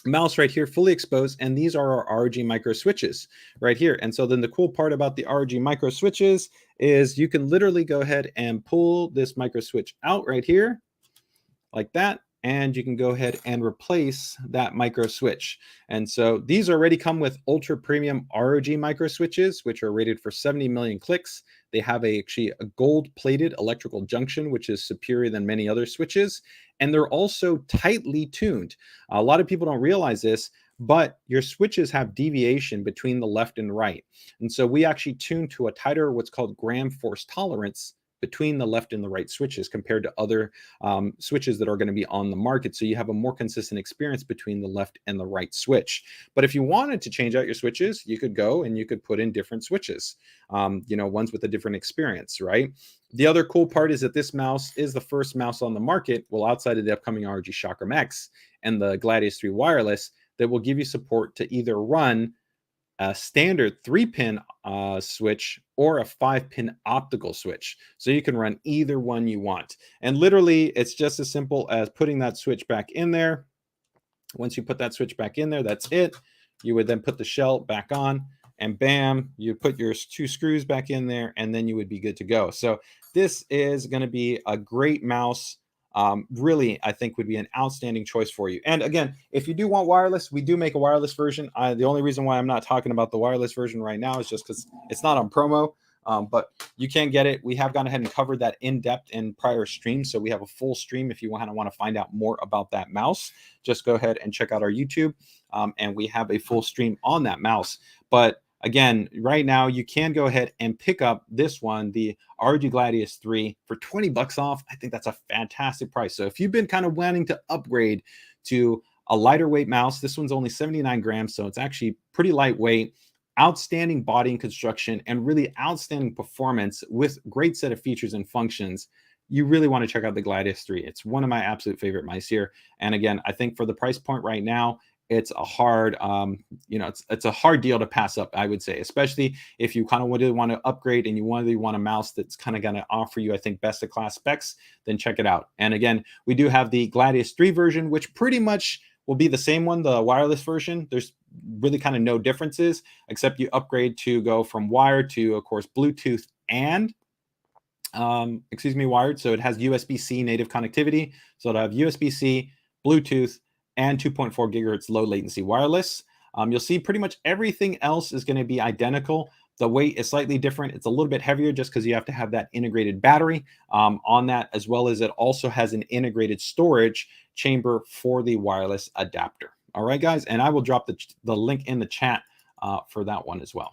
mouse right here fully exposed, and these are our ROG micro switches right here. And so then the cool part about the ROG micro switches is you can literally go ahead and pull this micro switch out right here like that, and you can go ahead and replace that micro switch. And so these already come with ultra premium ROG micro switches, which are rated for 70 million clicks. They have actually a gold plated electrical junction, which is superior than many other switches. And they're also tightly tuned. A lot of people don't realize this, but your switches have deviation between the left and right. And so we actually tune to a tighter, what's called gram force tolerance between the left and the right switches compared to other switches that are going to be on the market. So you have a more consistent experience between the left and the right switch. But if you wanted to change out your switches, you could go and you could put in different switches, ones with a different experience, right? The other cool part is that this mouse is the first mouse on the market, well, outside of the upcoming ROG Chakram X and the Gladius 3 wireless, that will give you support to either run a standard 3-pin switch or a 5-pin optical switch. So you can run either one you want. And literally, it's just as simple as putting that switch back in there. Once you put that switch back in there, that's it. You would then put the shell back on, and bam, you put your 2 screws back in there, and then you would be good to go. So this is going to be a great mouse. Really, I think would be an outstanding choice for you. And again, if you do want wireless, we do make a wireless version. The only reason why I'm not talking about the wireless version right now is just because it's not on promo, but you can get it. We have gone ahead and covered that in depth in prior streams. So we have a full stream. If you want to find out more about that mouse, just go ahead and check out our YouTube. And we have a full stream on that mouse. But again, right now, you can go ahead and pick up this one, the ROG Gladius 3, for 20 bucks off. I think that's a fantastic price. So if you've been kind of wanting to upgrade to a lighter weight mouse, this one's only 79 grams, so it's actually pretty lightweight, outstanding body and construction, and really outstanding performance with great set of features and functions. You really want to check out the Gladius 3. It's one of my absolute favorite mice here. And again, I think for the price point right now, it's a hard, it's a hard deal to pass up, I would say, especially if you kind of really want to upgrade and you really want a mouse that's kind of going to offer you, I think, best of class specs, then check it out. And again, we do have the Gladius 3 version, which pretty much will be the same one, the wireless version. There's really kind of no differences, except you upgrade to go from wired to, of course, Bluetooth and wired. So it has USB-C native connectivity. So it'll have USB-C, Bluetooth, and 2.4 gigahertz low latency wireless. You'll see pretty much everything else is going to be identical. The weight is slightly different. It's a little bit heavier just because you have to have that integrated battery on that, as well as it also has an integrated storage chamber for the wireless adapter. All right, guys, and I will drop the link in the chat for that one as well.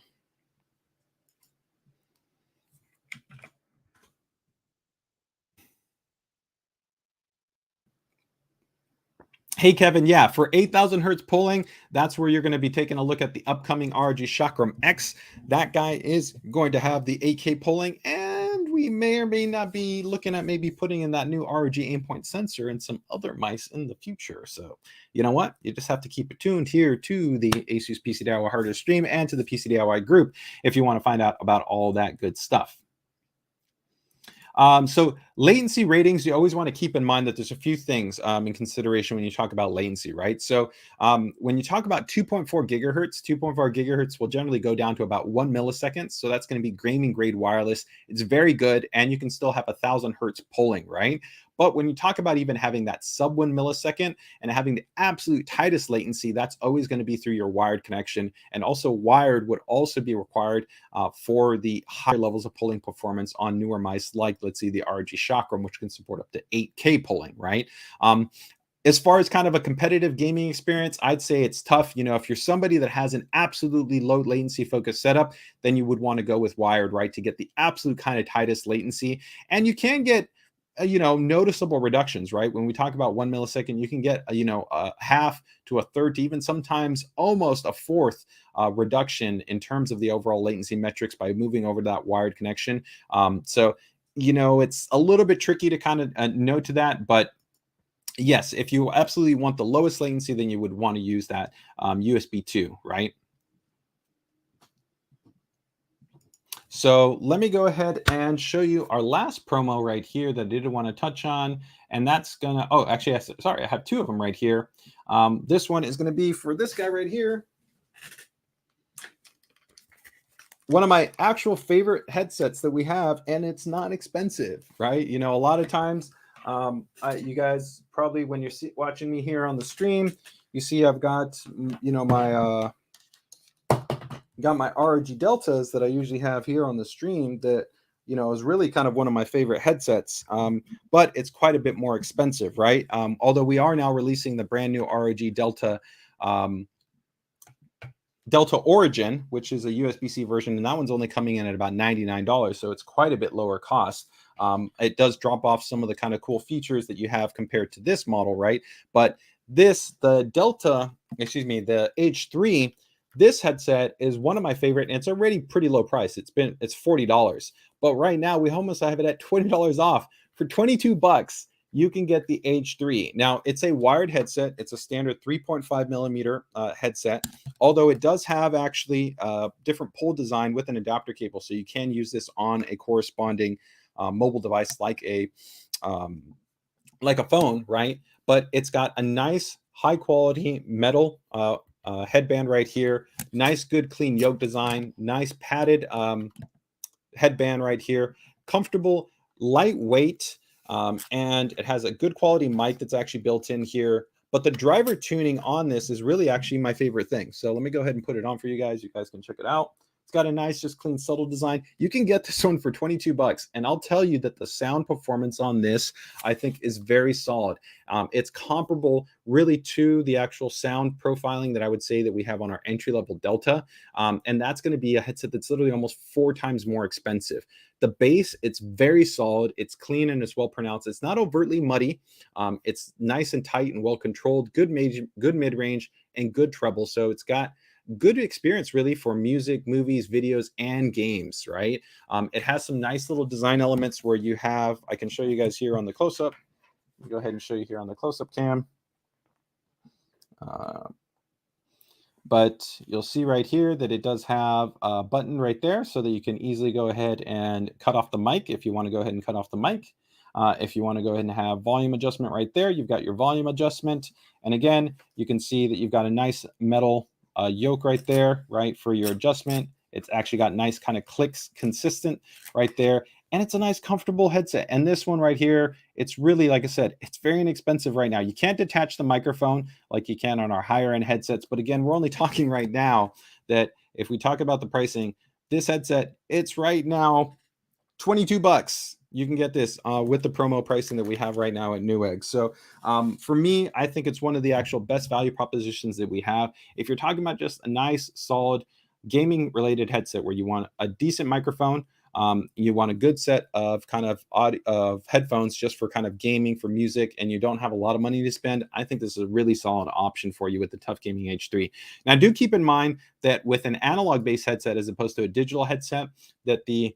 Hey, Kevin, yeah, for 8,000 hertz polling, that's where you're going to be taking a look at the upcoming ROG Chakram X. That guy is going to have the 8K polling, and we may or may not be looking at maybe putting in that new ROG aimpoint sensor and some other mice in the future. So, you know what? You just have to keep it tuned here to the ASUS PCDIY hardware stream and to the PCDIY group if you want to find out about all that good stuff. So Latency ratings, you always want to keep in mind that there's a few things in consideration when you talk about latency, right? So when you talk about 2.4 gigahertz, 2.4 gigahertz will generally go down to about 1 millisecond. So that's going to be gaming grade wireless. It's very good, and you can still have 1,000 hertz polling, right? But when you talk about even having that sub 1 millisecond and having the absolute tightest latency, that's always going to be through your wired connection. And also wired would also be required for the higher levels of polling performance on newer mice, like let's see the ROG Chakram, which can support up to 8K polling, right? As far as kind of a competitive gaming experience, I'd say it's tough. You know, if you're somebody that has an absolutely low latency focused setup, then you would want to go with wired, right, to get the absolute kind of tightest latency. And you can get noticeable reductions, right? When we talk about 1 millisecond, you can get a half to a third to even sometimes almost a fourth reduction in terms of the overall latency metrics by moving over to that wired connection. So it's a little bit tricky to kind of note to that, but yes, if you absolutely want the lowest latency, then you would want to use that USB 2, right? So let me go ahead and show you our last promo right here that I did want to touch on. And that's gonna, oh, actually, sorry, I have two of them right here. This one is going to be for this guy right here. One of my actual favorite headsets that we have, and it's not expensive, right? A lot of times, you guys probably, when you're watching me here on the stream, you see I've got, my got my ROG Deltas that I usually have here on the stream that, is really kind of one of my favorite headsets, but it's quite a bit more expensive, right? Although we are now releasing the brand new ROG Delta Origin, which is a USB-C version, and that one's only coming in at about $99, so it's quite a bit lower cost. It does drop off some of the kind of cool features that you have compared to this model, right? But the H3, this headset is one of my favorite, and it's already pretty low price. It's $40, but right now we almost have it at $20 off. For $22, you can get the H3. Now, it's a wired headset. It's a standard 3.5 millimeter headset, although it does have actually different pull design with an adapter cable, so you can use this on a corresponding mobile device like a phone, right? But it's got a nice high quality metal headband right here. Nice, good, clean yoke design. Nice padded headband right here. Comfortable, lightweight, and it has a good quality mic that's actually built in here. But the driver tuning on this is really actually my favorite thing. So let me go ahead and put it on for you guys. You guys can check it out. It's got a nice, just clean, subtle design. You can get this one for $22, and I'll tell you that the sound performance on this, I think, is very solid. It's comparable really to the actual sound profiling that I would say that we have on our entry-level Delta, and that's going to be a headset that's literally almost 4 times more expensive. The bass, it's very solid. It's clean and it's well pronounced. It's not overtly muddy. It's nice and tight and well controlled. Good mid-range and good treble. So it's got good experience really for music, movies, videos, and games, right? It has some nice little design elements where you have, I can show you guys here on the close-up. Go ahead and show you here on the close-up cam. But you'll see right here that it does have a button right there so that you can easily go ahead and cut off the mic if you want to go ahead and cut off the mic. If you want to go ahead and have volume adjustment right there, you've got your volume adjustment. And again, you can see that you've got a nice metal yoke right there, right, for your adjustment. It's actually got nice kind of clicks consistent right there. And it's a nice comfortable headset. And this one right here, it's really, like I said, it's very inexpensive right now. You can't detach the microphone like you can on our higher end headsets. But again, we're only talking right now that if we talk about the pricing, this headset, it's right now $22. You can get this with the promo pricing that we have right now at Newegg. So for me, I think it's one of the actual best value propositions that we have. If you're talking about just a nice, solid gaming related headset where you want a decent microphone, you want a good set of kind of of headphones just for kind of gaming, for music, and you don't have a lot of money to spend, I think this is a really solid option for you with the TUF Gaming H3. Now, do keep in mind that with an analog based headset as opposed to a digital headset, that the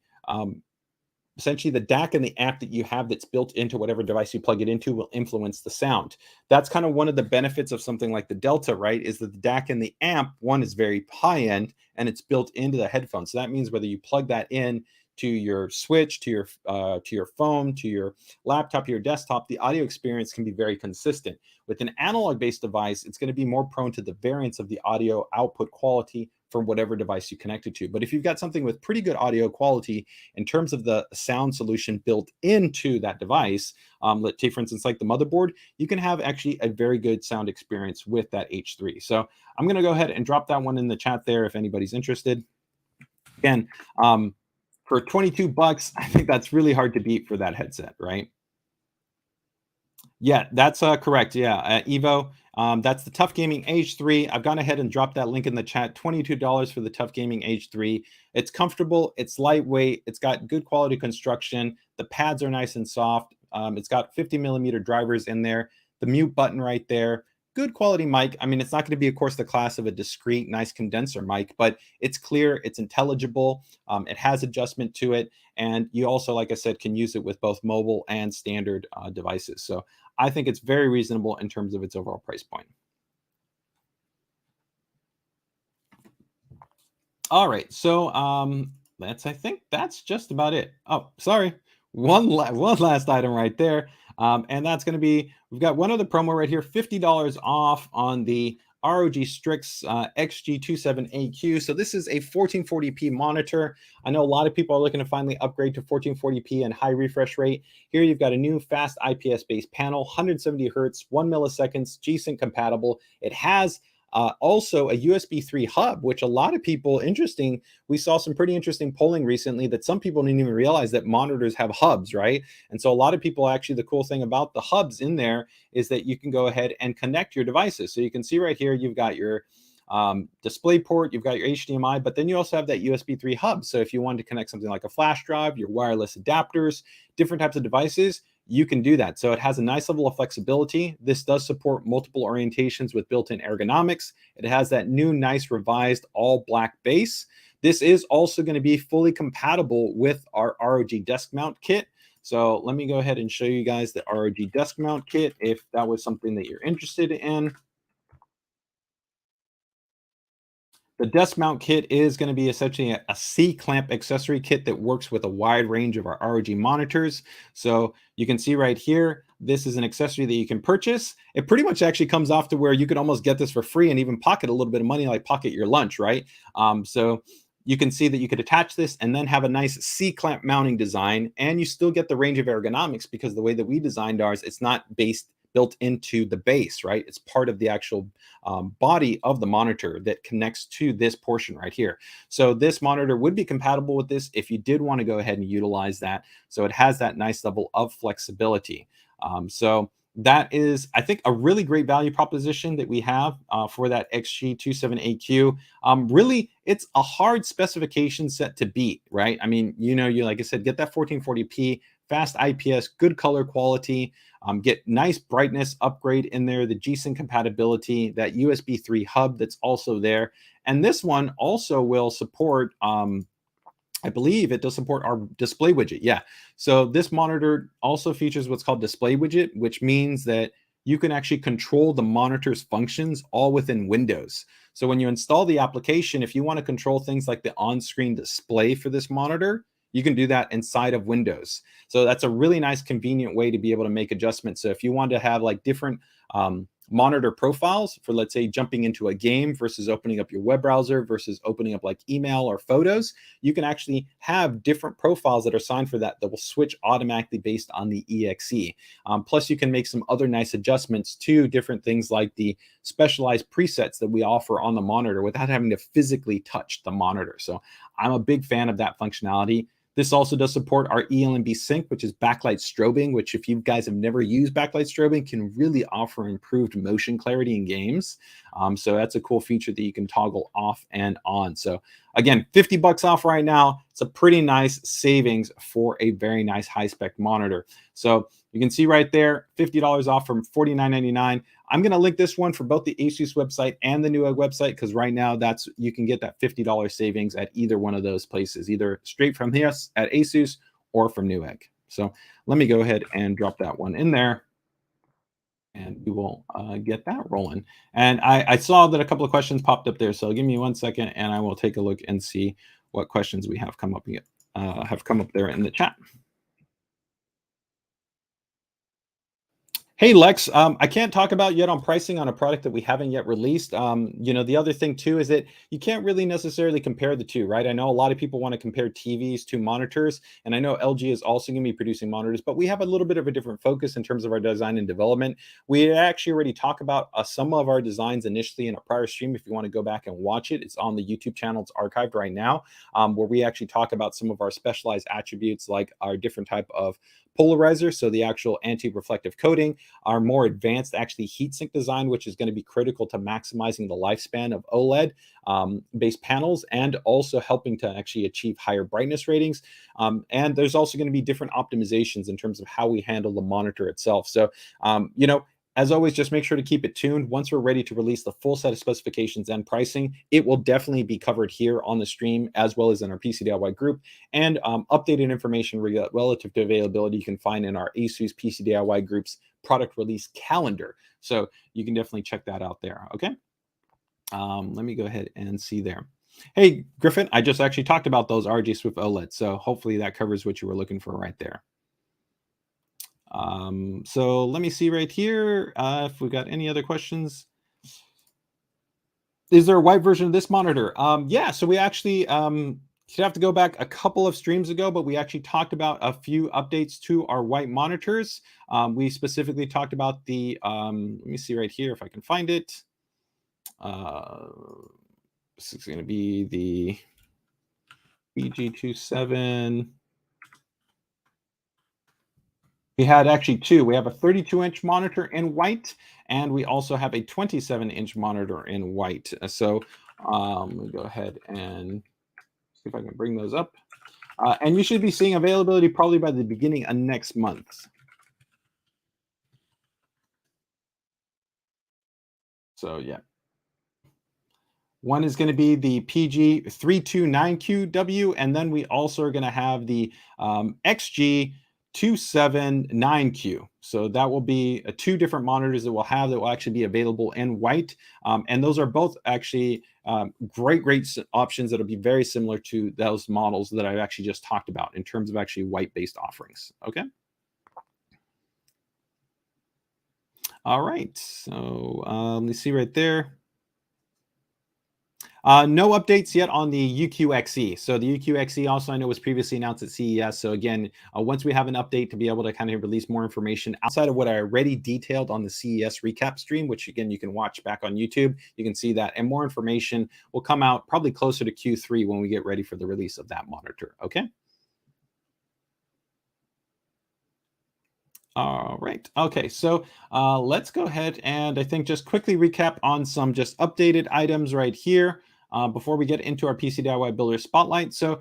essentially the DAC and the amp that you have that's built into whatever device you plug it into will influence the sound. That's kind of one of the benefits of something like the Delta, right? Is that the DAC and the amp, one is very high end and it's built into the headphone. So that means whether you plug that in to your switch, to your phone, to your laptop, to your desktop, the audio experience can be very consistent. With an analog-based device, it's going to be more prone to the variance of the audio output quality from whatever device you connect it to. But if you've got something with pretty good audio quality in terms of the sound solution built into that device, let's say, for instance, like the motherboard, you can have actually a very good sound experience with that H3. So I'm going to go ahead and drop that one in the chat there if anybody's interested. Again, for 22 bucks, I think that's really hard to beat for that headset, right? Yeah, that's correct. Yeah, Evo. That's the TUF Gaming H3. I've gone ahead and dropped that link in the chat. $22 for the TUF Gaming H3. It's comfortable. It's lightweight. It's got good quality construction. The pads are nice and soft. It's got 50mm drivers in there. The mute button right there. Good quality mic. I mean, it's not going to be, of course, the class of a discrete, nice condenser mic, but it's clear, it's intelligible, it has adjustment to it, and you also, like I said, can use it with both mobile and standard devices. So I think it's very reasonable in terms of its overall price point. All right, so I think that's just about it. Oh, sorry, one last item right there. And that's going to be, we've got one other promo right here, $50 off on the ROG Strix XG27AQ. So this is a 1440p monitor. I know a lot of people are looking to finally upgrade to 1440p and high refresh rate. Here you've got a new fast IPS-based panel, 170 hertz, 1 milliseconds, G-Sync compatible. It has also a USB 3 hub, which a lot of people, we saw some pretty interesting polling recently that some people didn't even realize that monitors have hubs, right? And so a lot of people, actually, the cool thing about the hubs in there is that you can go ahead and connect your devices. So you can see right here, you've got your display port, you've got your HDMI, but then you also have that USB 3 hub. So if you wanted to connect something like a flash drive, your wireless adapters, different types of devices, you can do that. So it has a nice level of flexibility. This does support multiple orientations with built-in ergonomics. It has that new, nice, revised all black base. This is also going to be fully compatible with our ROG desk mount kit. So let me go ahead and show you guys the ROG desk mount kit if that was something that you're interested in. The desk mount kit is going to be essentially a C-clamp accessory kit that works with a wide range of our ROG monitors. So you can see right here, this is an accessory that you can purchase. It pretty much actually comes off to where you could almost get this for free and even pocket a little bit of money, like pocket your lunch, right? So you can see that you could attach this and then have a nice C-clamp mounting design, and you still get the range of ergonomics because the way that we designed ours, it's not built into the base, right? It's part of the actual body of the monitor that connects to this portion right here. So this monitor would be compatible with this if you did want to go ahead and utilize that. So it has that nice level of flexibility. So that is, I think, a really great value proposition that we have for that XG27AQ. Really, it's a hard specification set to beat, right? I mean, you like I said, get that 1440p, fast IPS, good color quality, get nice brightness upgrade in there, the G-Sync compatibility, that USB 3 hub that's also there. And this one also will support, I believe it does support our display widget. Yeah. So this monitor also features what's called display widget, which means that you can actually control the monitor's functions all within Windows. So when you install the application, if you want to control things like the on-screen display for this monitor, you can do that inside of Windows. So that's a really nice, convenient way to be able to make adjustments. So if you want to have like different monitor profiles for, let's say, jumping into a game versus opening up your web browser versus opening up like email or photos, you can actually have different profiles that are assigned for that will switch automatically based on the EXE. Plus, you can make some other nice adjustments to different things like the specialized presets that we offer on the monitor without having to physically touch the monitor. So I'm a big fan of that functionality. This also does support our ELMB sync, which is backlight strobing, which if you guys have never used backlight strobing, can really offer improved motion clarity in games. So that's a cool feature that you can toggle off and on. So again, 50 bucks off right now. It's a pretty nice savings for a very nice high-spec monitor. So you can see right there, $50 off from $49.99. I'm going to link this one for both the ASUS website and the Newegg website, because right now you can get that $50 savings at either one of those places, either straight from us at ASUS or from Newegg. So let me go ahead and drop that one in there, and we will get that rolling. And I saw that a couple of questions popped up there, so give me 1 second, and I will take a look and see what questions we have come up yet. have come up there in the chat. Hey Lex, I can't talk about yet on pricing on a product that we haven't yet released. The other thing too is that you can't really necessarily compare the two, right? I know a lot of people want to compare TVs to monitors, and I know LG is also going to be producing monitors, but we have a little bit of a different focus in terms of our design and development. We actually already talked about some of our designs initially in a prior stream. If you want to go back and watch it, it's on the YouTube channel. It's archived right now, where we actually talk about some of our specialized attributes, like our different type of polarizer, so the actual anti-reflective coating, our more advanced actually heatsink design, which is going to be critical to maximizing the lifespan of OLED based panels, and also helping to actually achieve higher brightness ratings. And there's also going to be different optimizations in terms of how we handle the monitor itself. So, as always, just make sure to keep it tuned. Once we're ready to release the full set of specifications and pricing, it will definitely be covered here on the stream, as well as in our PCDIY group. And updated information relative to availability you can find in our ASUS PCDIY group's product release calendar. So you can definitely check that out there, okay? Let me go ahead and see there. Hey, Griffin, I just actually talked about those RG Swift OLED, so hopefully that covers what you were looking for right there. So let me see right here if we got any other questions. Is there a white version of this monitor? Yeah, so we actually you'd have to go back a couple of streams ago, but we actually talked about a few updates to our white monitors. We specifically talked about the, let me see right here if I can find it. This is going to be the BG27. We had actually two. We have a 32-inch monitor in white, and we also have a 27-inch monitor in white. So let me go ahead and see if I can bring those up. And you should be seeing availability probably by the beginning of next month. So yeah. One is going to be the PG329QW, and then we also are going to have the XG279Q. So that will be two different monitors that we'll have that will actually be available in white. And those are both actually great options that will be very similar to those models that I actually just talked about in terms of actually white-based offerings. Okay. All right. So let me see right there. No updates yet on the UQXE. So the UQXE also I know was previously announced at CES. So again, once we have an update to be able to kind of release more information outside of what I already detailed on the CES recap stream, which again, you can watch back on YouTube, you can see that. And more information will come out probably closer to Q3 when we get ready for the release of that monitor. Okay. All right. Okay. So let's go ahead and I think just quickly recap on some just updated items right here. Before we get into our PC DIY Builder Spotlight. So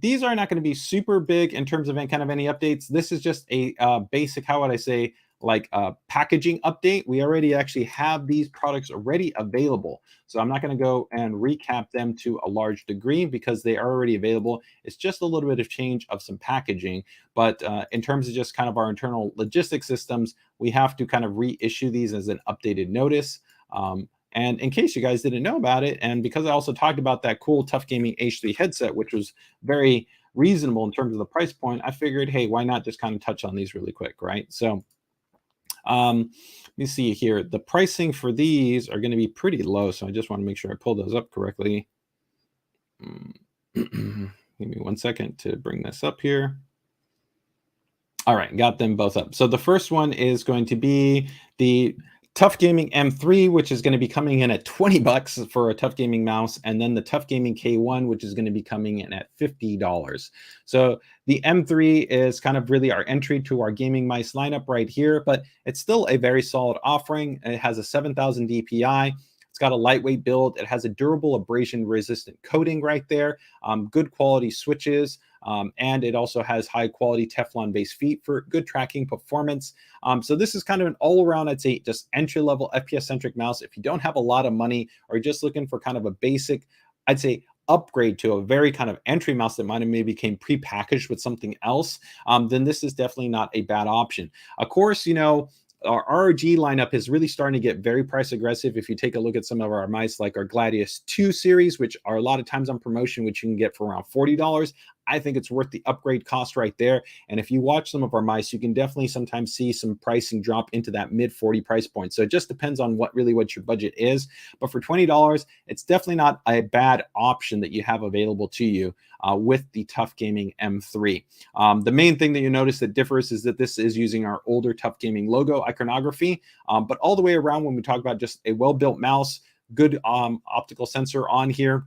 these are not going to be super big in terms of any kind of any updates. This is just a basic, how would I say, like a packaging update. We already actually have these products already available. So I'm not going to go and recap them to a large degree because they are already available. It's just a little bit of change of some packaging. But in terms of just kind of our internal logistics systems, we have to kind of reissue these as an updated notice. And in case you guys didn't know about it, and because I also talked about that cool TUF Gaming H3 headset, which was very reasonable in terms of the price point, I figured, hey, why not just kind of touch on these really quick, right? So let me see here. The pricing for these are going to be pretty low, so I just want to make sure I pull those up correctly. Give me 1 second to bring this up here. All right, got them both up. So the first one is going to be the TUF Gaming M3, which is going to be coming in at $20 for a TUF Gaming mouse, and then the TUF Gaming K1, which is going to be coming in at $50. So the M3 is kind of really our entry to our gaming mice lineup right here, but it's still a very solid offering. It has a 7,000 DPI. It's got a lightweight build. It has a durable abrasion-resistant coating right there, good quality switches, and it also has high-quality Teflon-based feet for good tracking performance. So this is kind of an all-around, I'd say, just entry-level FPS-centric mouse. If you don't have a lot of money or just looking for kind of a basic, I'd say, upgrade to a very kind of entry mouse that might have maybe came pre-packaged with something else, then this is definitely not a bad option. Of course, you know, our ROG lineup is really starting to get very price aggressive. If you take a look at some of our mice, like our Gladius 2 series, which are a lot of times on promotion, which you can get for around $40, I think it's worth the upgrade cost right there. And if you watch some of our mice, you can definitely sometimes see some pricing drop into that mid 40 price point. So it just depends on what your budget is. But for $20, it's definitely not a bad option that you have available to you with the TUF Gaming M3. The main thing that you notice that differs is that this is using our older TUF Gaming logo iconography, but all the way around when we talk about just a well-built mouse, good optical sensor on here,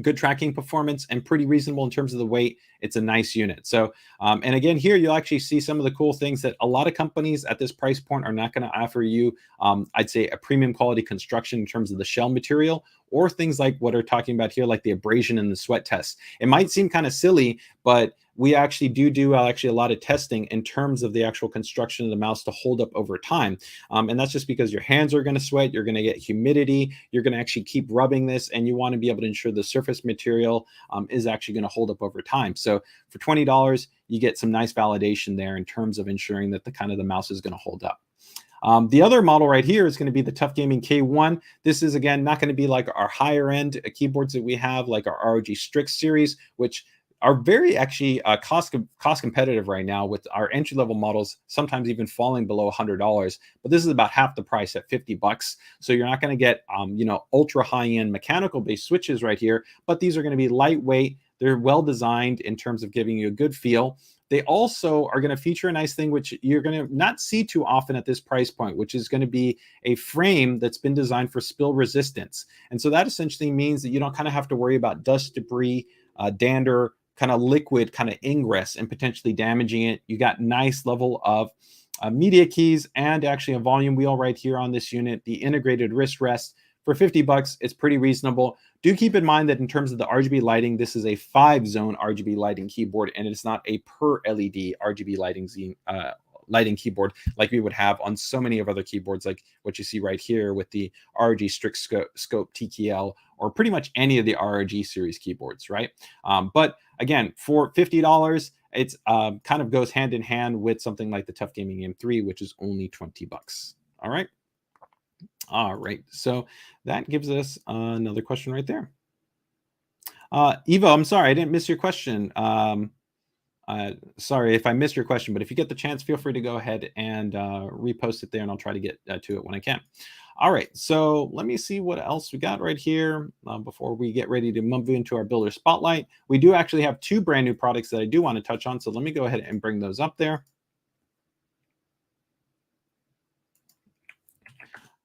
good tracking performance, and pretty reasonable in terms of the weight. It's a nice unit. So, and again, here you'll actually see some of the cool things that a lot of companies at this price point are not going to offer you. I'd say a premium quality construction in terms of the shell material, or things like what we're talking about here, like the abrasion and the sweat test. It might seem kind of silly, but we actually do actually a lot of testing in terms of the actual construction of the mouse to hold up over time. And that's just because your hands are going to sweat, you're going to get humidity, you're going to actually keep rubbing this, and you want to be able to ensure the surface material is actually going to hold up over time. So for $20, you get some nice validation there in terms of ensuring that the mouse is going to hold up. The other model right here is going to be the TUF Gaming K1. This is, again, not going to be like our higher end keyboards that we have, like our ROG Strix series, which are very actually cost competitive right now, with our entry level models sometimes even falling below $100. But this is about half the price at $50. So you're not going to get ultra high end mechanical based switches right here, but these are going to be lightweight. They're well designed in terms of giving you a good feel. They also are going to feature a nice thing, which you're going to not see too often at this price point, which is going to be a frame that's been designed for spill resistance. And so that essentially means that you don't kind of have to worry about dust, debris, dander, kind of liquid kind of ingress and potentially damaging it. You got nice level of media keys and actually a volume wheel right here on this unit. The integrated wrist rest for $50, it's pretty reasonable. Do keep in mind that in terms of the RGB lighting, this is a 5-zone RGB lighting keyboard, and it's not a per LED RGB lighting keyboard like we would have on so many of other keyboards, like what you see right here with the ROG Strix Scope TKL, or pretty much any of the ROG series keyboards, right? But again, for $50, it's kind of goes hand in hand with something like the TUF Gaming M3, which is only $20. All right. All right. So that gives us another question right there. Eva, I'm sorry, I didn't miss your question. Sorry if I missed your question, but if you get the chance, feel free to go ahead and repost it there, and I'll try to get to it when I can. All right, so let me see what else we got right here before we get ready to move into our builder spotlight. We do actually have 2 brand new products that I do want to touch on, so let me go ahead and bring those up there.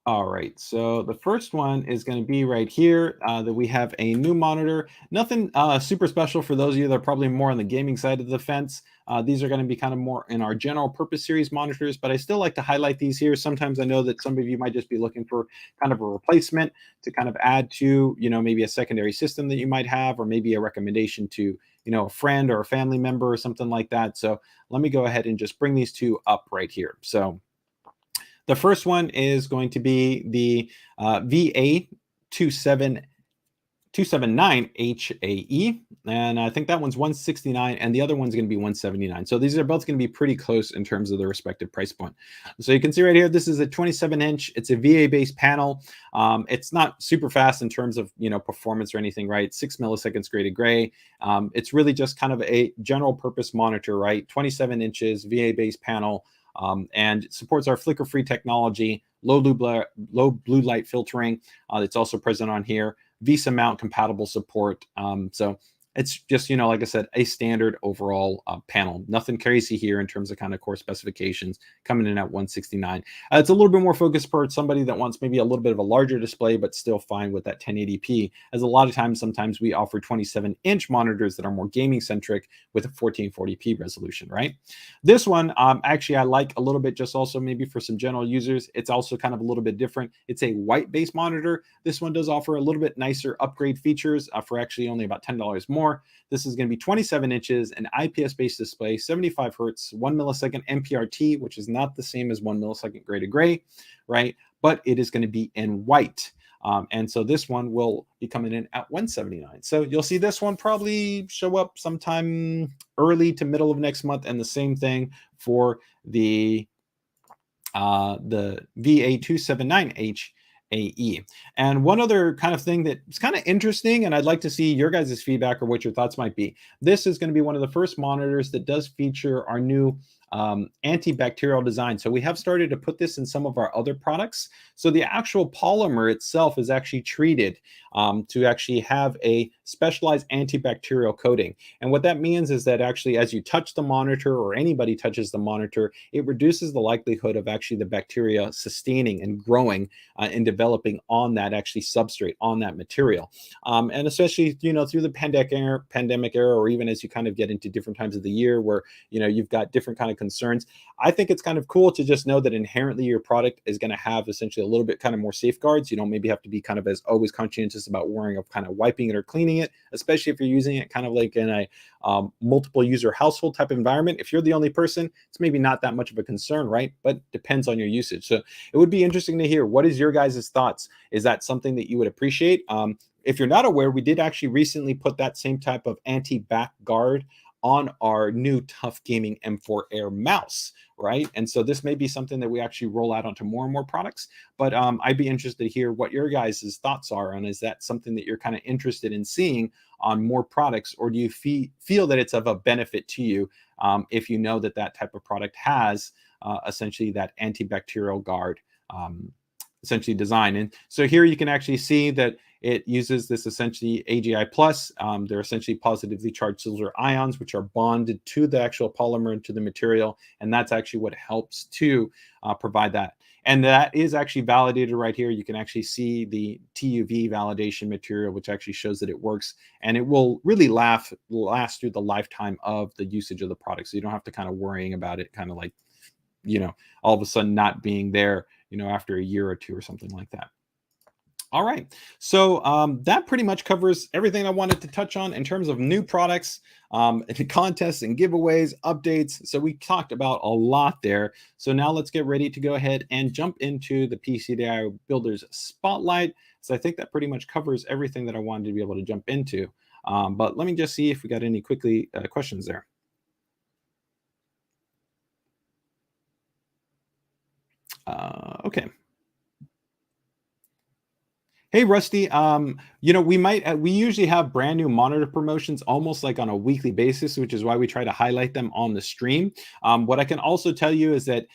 All right, so the first one is going to be right here that we have a new monitor. Nothing super special for those of you that are probably more on the gaming side of the fence. These are going to be kind of more in our general purpose series monitors, but I still like to highlight these here. Sometimes I know that some of you might just be looking for kind of a replacement to kind of add to, maybe a secondary system that you might have, or maybe a recommendation to, a friend or a family member or something like that. So let me go ahead and just bring these 2 up right here. So the first one is going to be the VA279HAE, and I think that one's $169, and the other one's going to be $179. So these are both going to be pretty close in terms of their respective price point. So you can see right here, this is a 27-inch. It's a VA-based panel. It's not super fast in terms of performance or anything, right? 6 milliseconds graded gray. It's really just kind of a general purpose monitor, right? 27 inches, VA-based panel. And it supports our flicker-free technology, low blue light filtering. It's also present on here. VESA mount compatible support. So it's just, like I said, a standard overall panel. Nothing crazy here in terms of kind of core specifications, coming in at $169. It's a little bit more focused for somebody that wants maybe a little bit of a larger display, but still fine with that 1080p, as a lot of times, sometimes we offer 27-inch monitors that are more gaming centric with a 1440p resolution, right? This one, actually, I like a little bit, just also maybe for some general users. It's also kind of a little bit different. It's a white-based monitor. This one does offer a little bit nicer upgrade features for actually only about $10 more. This is going to be 27 inches, an IPS-based display, 75 hertz, 1 millisecond MPRT, which is not the same as 1 millisecond gray to gray, right? But it is going to be in white. And so this one will be coming in at $179. So you'll see this one probably show up sometime early to middle of next month, and the same thing for the VA279HAE And one other kind of thing that's kind of interesting, and I'd like to see your guys' feedback or what your thoughts might be. This is going to be one of the first monitors that does feature our new antibacterial design. So we have started to put this in some of our other products. So the actual polymer itself is actually treated to actually have a specialized antibacterial coating. And what that means is that actually as you touch the monitor or anybody touches the monitor, it reduces the likelihood of actually the bacteria sustaining and growing and developing on that actually substrate, on that material. And especially, you know, through the pandemic era, or even as you kind of get into different times of the year where, you know, you've got different kind of concerns, I think it's kind of cool to just know that inherently your product is going to have essentially a little bit kind of more safeguards. You don't maybe have to be kind of as always conscientious about worrying of kind of wiping it or cleaning it, especially if you're using it kind of like in a multiple user household type environment. If you're the only person, it's maybe not that much of a concern, right? But depends on your usage. So it would be interesting to hear, what is your guys' thoughts? Is that something that you would appreciate? If you're not aware, we did actually recently put that same type of anti-back guard on our new TUF Gaming M4 Air mouse, right? And so this may be something that we actually roll out onto more and more products, but I'd be interested to hear what your guys' thoughts are. And is that something that you're kind of interested in seeing on more products, or do you feel that it's of a benefit to you if you know that that type of product has essentially that antibacterial guard essentially design? And so here you can actually see that it uses this essentially AGI plus. They're essentially positively charged silver ions, which are bonded to the actual polymer and to the material. And that's actually what helps to provide that. And that is actually validated right here. You can actually see the TUV validation material, which actually shows that it works. And it will really last through the lifetime of the usage of the product. So you don't have to kind of worrying about it kind of like, you know, all of a sudden not being there, you know, after a year or two or something like that. All right, so that pretty much covers everything I wanted to touch on in terms of new products, and contests and giveaways, updates. So we talked about a lot there. So now let's get ready to go ahead and jump into the PCDIY Builders Spotlight. So I think that pretty much covers everything that I wanted to be able to jump into. But let me just see if we got any quickly questions there. Okay. Hey, Rusty. You know, we usually have brand new monitor promotions almost like on a weekly basis, which is why we try to highlight them on the stream. What I can also tell you is that,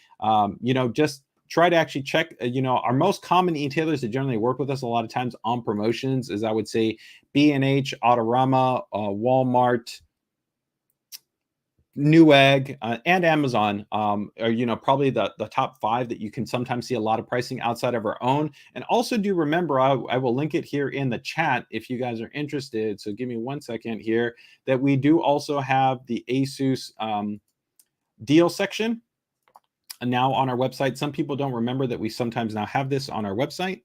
you know, just try to actually check, you know, our most common e-tailers that generally work with us a lot of times on promotions is, I would say, B&H, Autorama, Walmart, Newegg, and Amazon are, you know, probably the top 5 that you can sometimes see a lot of pricing outside of our own. And also do remember, I will link it here in the chat if you guys are interested. So give me 1 second here, that we do also have the ASUS deal section now on our website. Some people don't remember that we sometimes now have this on our website.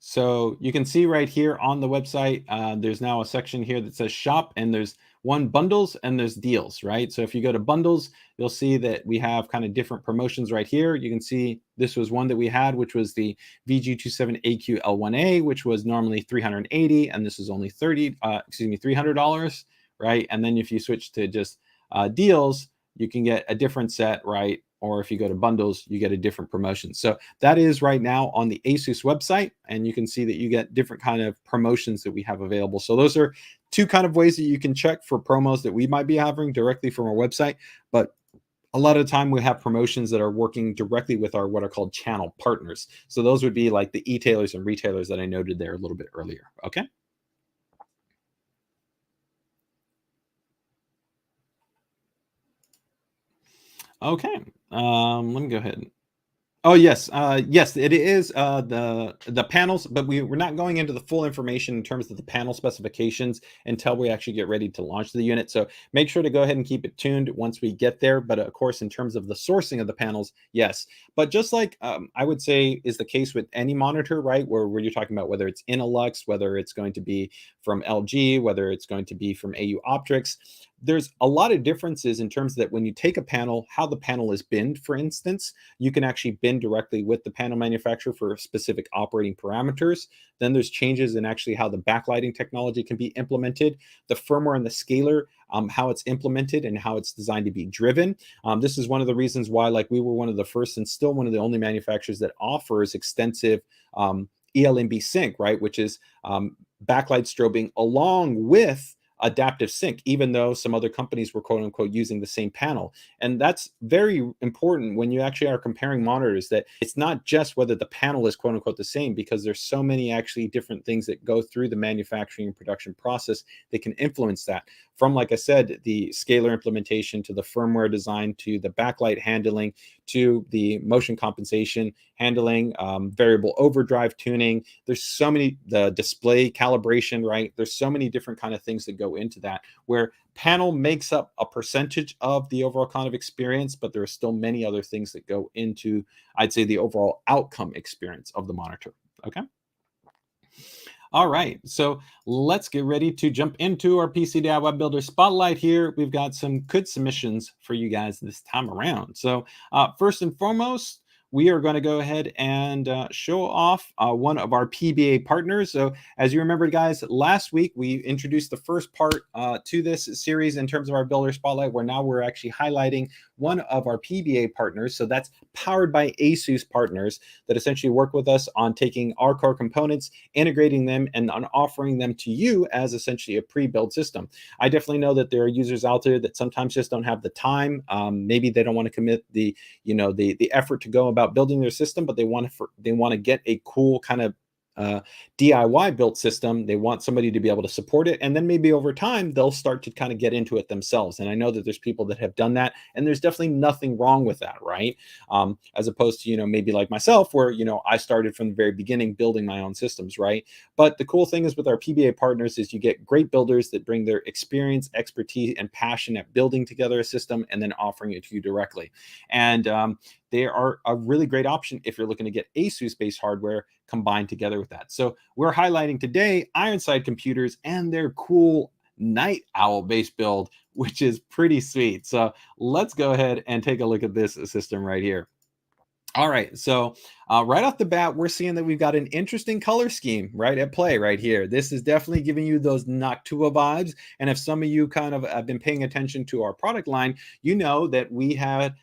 So you can see right here on the website, there's now a section here that says shop, and there's bundles and there's deals, right? So if you go to bundles, you'll see that we have kind of different promotions right here. You can see this was one that we had, which was the VG278 L1A, which was normally $380, and this is only $300, right? And then if you switch to just deals, you can get a different set, right? Or if you go to bundles, you get a different promotion. So that is right now on the ASUS website, and you can see that you get different kind of promotions that we have available. So those are 2 kind of ways that you can check for promos that we might be having directly from our website. But a lot of the time we have promotions that are working directly with our what are called channel partners. So those would be like the e-tailers and retailers that I noted there a little bit earlier. Okay. Okay. Let me go ahead. Oh yes, yes, it is the panels, but we're not going into the full information in terms of the panel specifications until we actually get ready to launch the unit. So make sure to go ahead and keep it tuned once we get there. But of course, in terms of the sourcing of the panels, yes. But just like I would say is the case with any monitor, right? Where you're talking about whether it's Innolux, whether it's going to be from LG, whether it's going to be from AU Optrix. There's a lot of differences in terms that when you take a panel, how the panel is binned, for instance, you can actually bin directly with the panel manufacturer for specific operating parameters. Then there's changes in actually how the backlighting technology can be implemented. The firmware and the scaler how it's implemented and how it's designed to be driven. This is one of the reasons why, like, we were one of the first and still one of the only manufacturers that offers extensive ELMB sync, right, which is backlight strobing along with adaptive sync, even though some other companies were quote unquote using the same panel. And that's very important when you actually are comparing monitors, that it's not just whether the panel is quote unquote the same, because there's so many actually different things that go through the manufacturing and production process that can influence that. From, like I said, the scalar implementation to the firmware design to the backlight handling to the motion compensation handling, variable overdrive tuning. There's so many, the display calibration, right? There's so many different kind of things that go into that, where panel makes up a percentage of the overall kind of experience, but there are still many other things that go into, I'd say, the overall outcome experience of the monitor. Okay. All right, so let's get ready to jump into our PC DIY Builder Spotlight here. We've got some good submissions for you guys this time around. So first and foremost, we are going to go ahead and show off one of our PBA partners. So as you remember, guys, last week we introduced the first part to this series in terms of our Builder Spotlight, where now we're actually highlighting one of our PBA partners. So that's powered by ASUS partners that essentially work with us on taking our core components, integrating them, and on offering them to you as essentially a pre-built system. I definitely know that there are users out there that sometimes just don't have the time. Maybe they don't want to commit the effort to go about building their system, but they want to get a cool kind of DIY built system. They want somebody to be able to support it, and then maybe over time they'll start to kind of get into it themselves. And I know that there's people that have done that, and there's definitely nothing wrong with that, right? As opposed to, maybe like myself, where I started from the very beginning building my own systems, right? But the cool thing is with our PBA partners is you get great builders that bring their experience, expertise, and passion at building together a system and then offering it to you directly. And they are a really great option if you're looking to get ASUS-based hardware combined together with that. So we're highlighting today Ironside computers and their cool Night Owl-based build, which is pretty sweet. So let's go ahead and take a look at this system right here. All right, so right off the bat, we're seeing that we've got an interesting color scheme right at play right here. This is definitely giving you those Noctua vibes. And if some of you kind of have been paying attention to our product line, you know that we had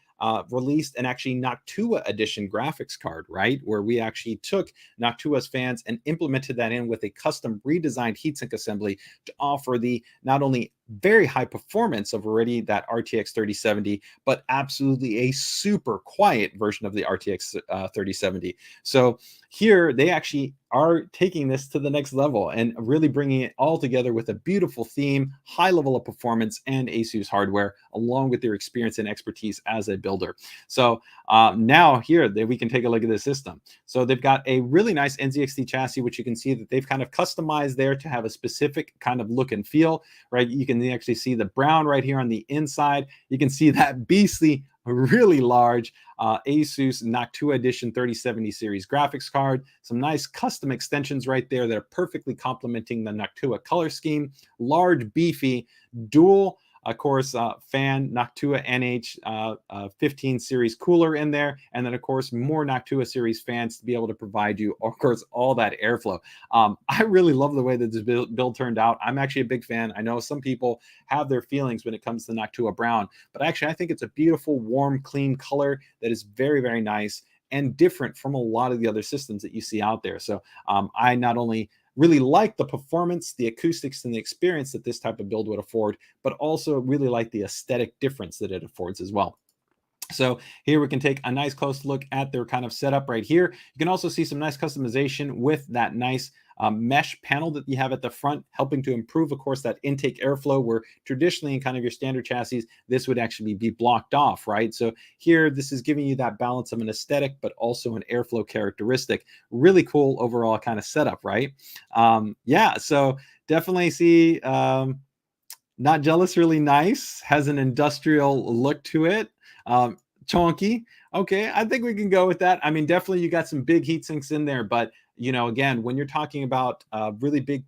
released an actually Noctua edition graphics card, right? Where we actually took Noctua's fans and implemented that in with a custom redesigned heatsink assembly to offer the not only very high performance of already that RTX 3070, but absolutely a super quiet version of the RTX 3070. So here they actually are taking this to the next level and really bringing it all together with a beautiful theme, high level of performance, and ASUS hardware, along with their experience and expertise as a builder. So now here we can take a look at the system. So they've got a really nice NZXT chassis, which you can see that they've kind of customized there to have a specific kind of look and feel, right? You can actually see the brown right here on the inside. You can see that beastly, really large ASUS Noctua Edition 3070 series graphics card. Some nice custom extensions right there that are perfectly complementing the Noctua color scheme. Large, beefy, dual, of course, fan Noctua NH 15 series cooler in there. And then, of course, more Noctua series fans to be able to provide you, of course, all that airflow. I really love the way that this build turned out. I'm actually a big fan. I know some people have their feelings when it comes to Noctua brown, but actually I think it's a beautiful, warm, clean color that is very, very nice and different from a lot of the other systems that you see out there. So I not only really like the performance, the acoustics, and the experience that this type of build would afford, but also really like the aesthetic difference that it affords as well. So here we can take a nice close look at their kind of setup right here. You can also see some nice customization with that nice mesh panel that you have at the front, helping to improve, of course, that intake airflow, where traditionally in kind of your standard chassis, this would actually be blocked off, right? So here, this is giving you that balance of an aesthetic, but also an airflow characteristic. Really cool overall kind of setup, right? Yeah, so definitely see Not Jealous, really nice, has an industrial look to it. Chonky. Okay, I think we can go with that. I mean, definitely you got some big heat sinks in there, but again, when you're talking about really big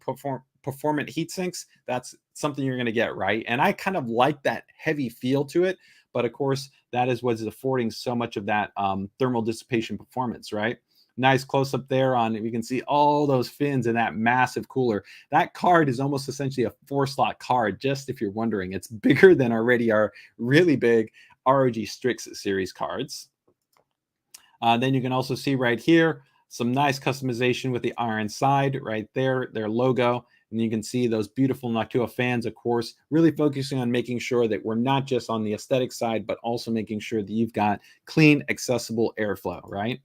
performant heat sinks, that's something you're going to get, right? And I kind of like that heavy feel to it, but of course, that is what is affording so much of that thermal dissipation performance, right? nice close up there on it. You can see all those fins in that massive cooler. That card is almost essentially a 4-slot card, just if you're wondering. It's bigger than already our really big ROG Strix series cards. Then you can also see right here some nice customization with the iron side right there, their logo. And you can see those beautiful Noctua fans, of course, really focusing on making sure that we're not just on the aesthetic side, but also making sure that you've got clean, accessible airflow, right?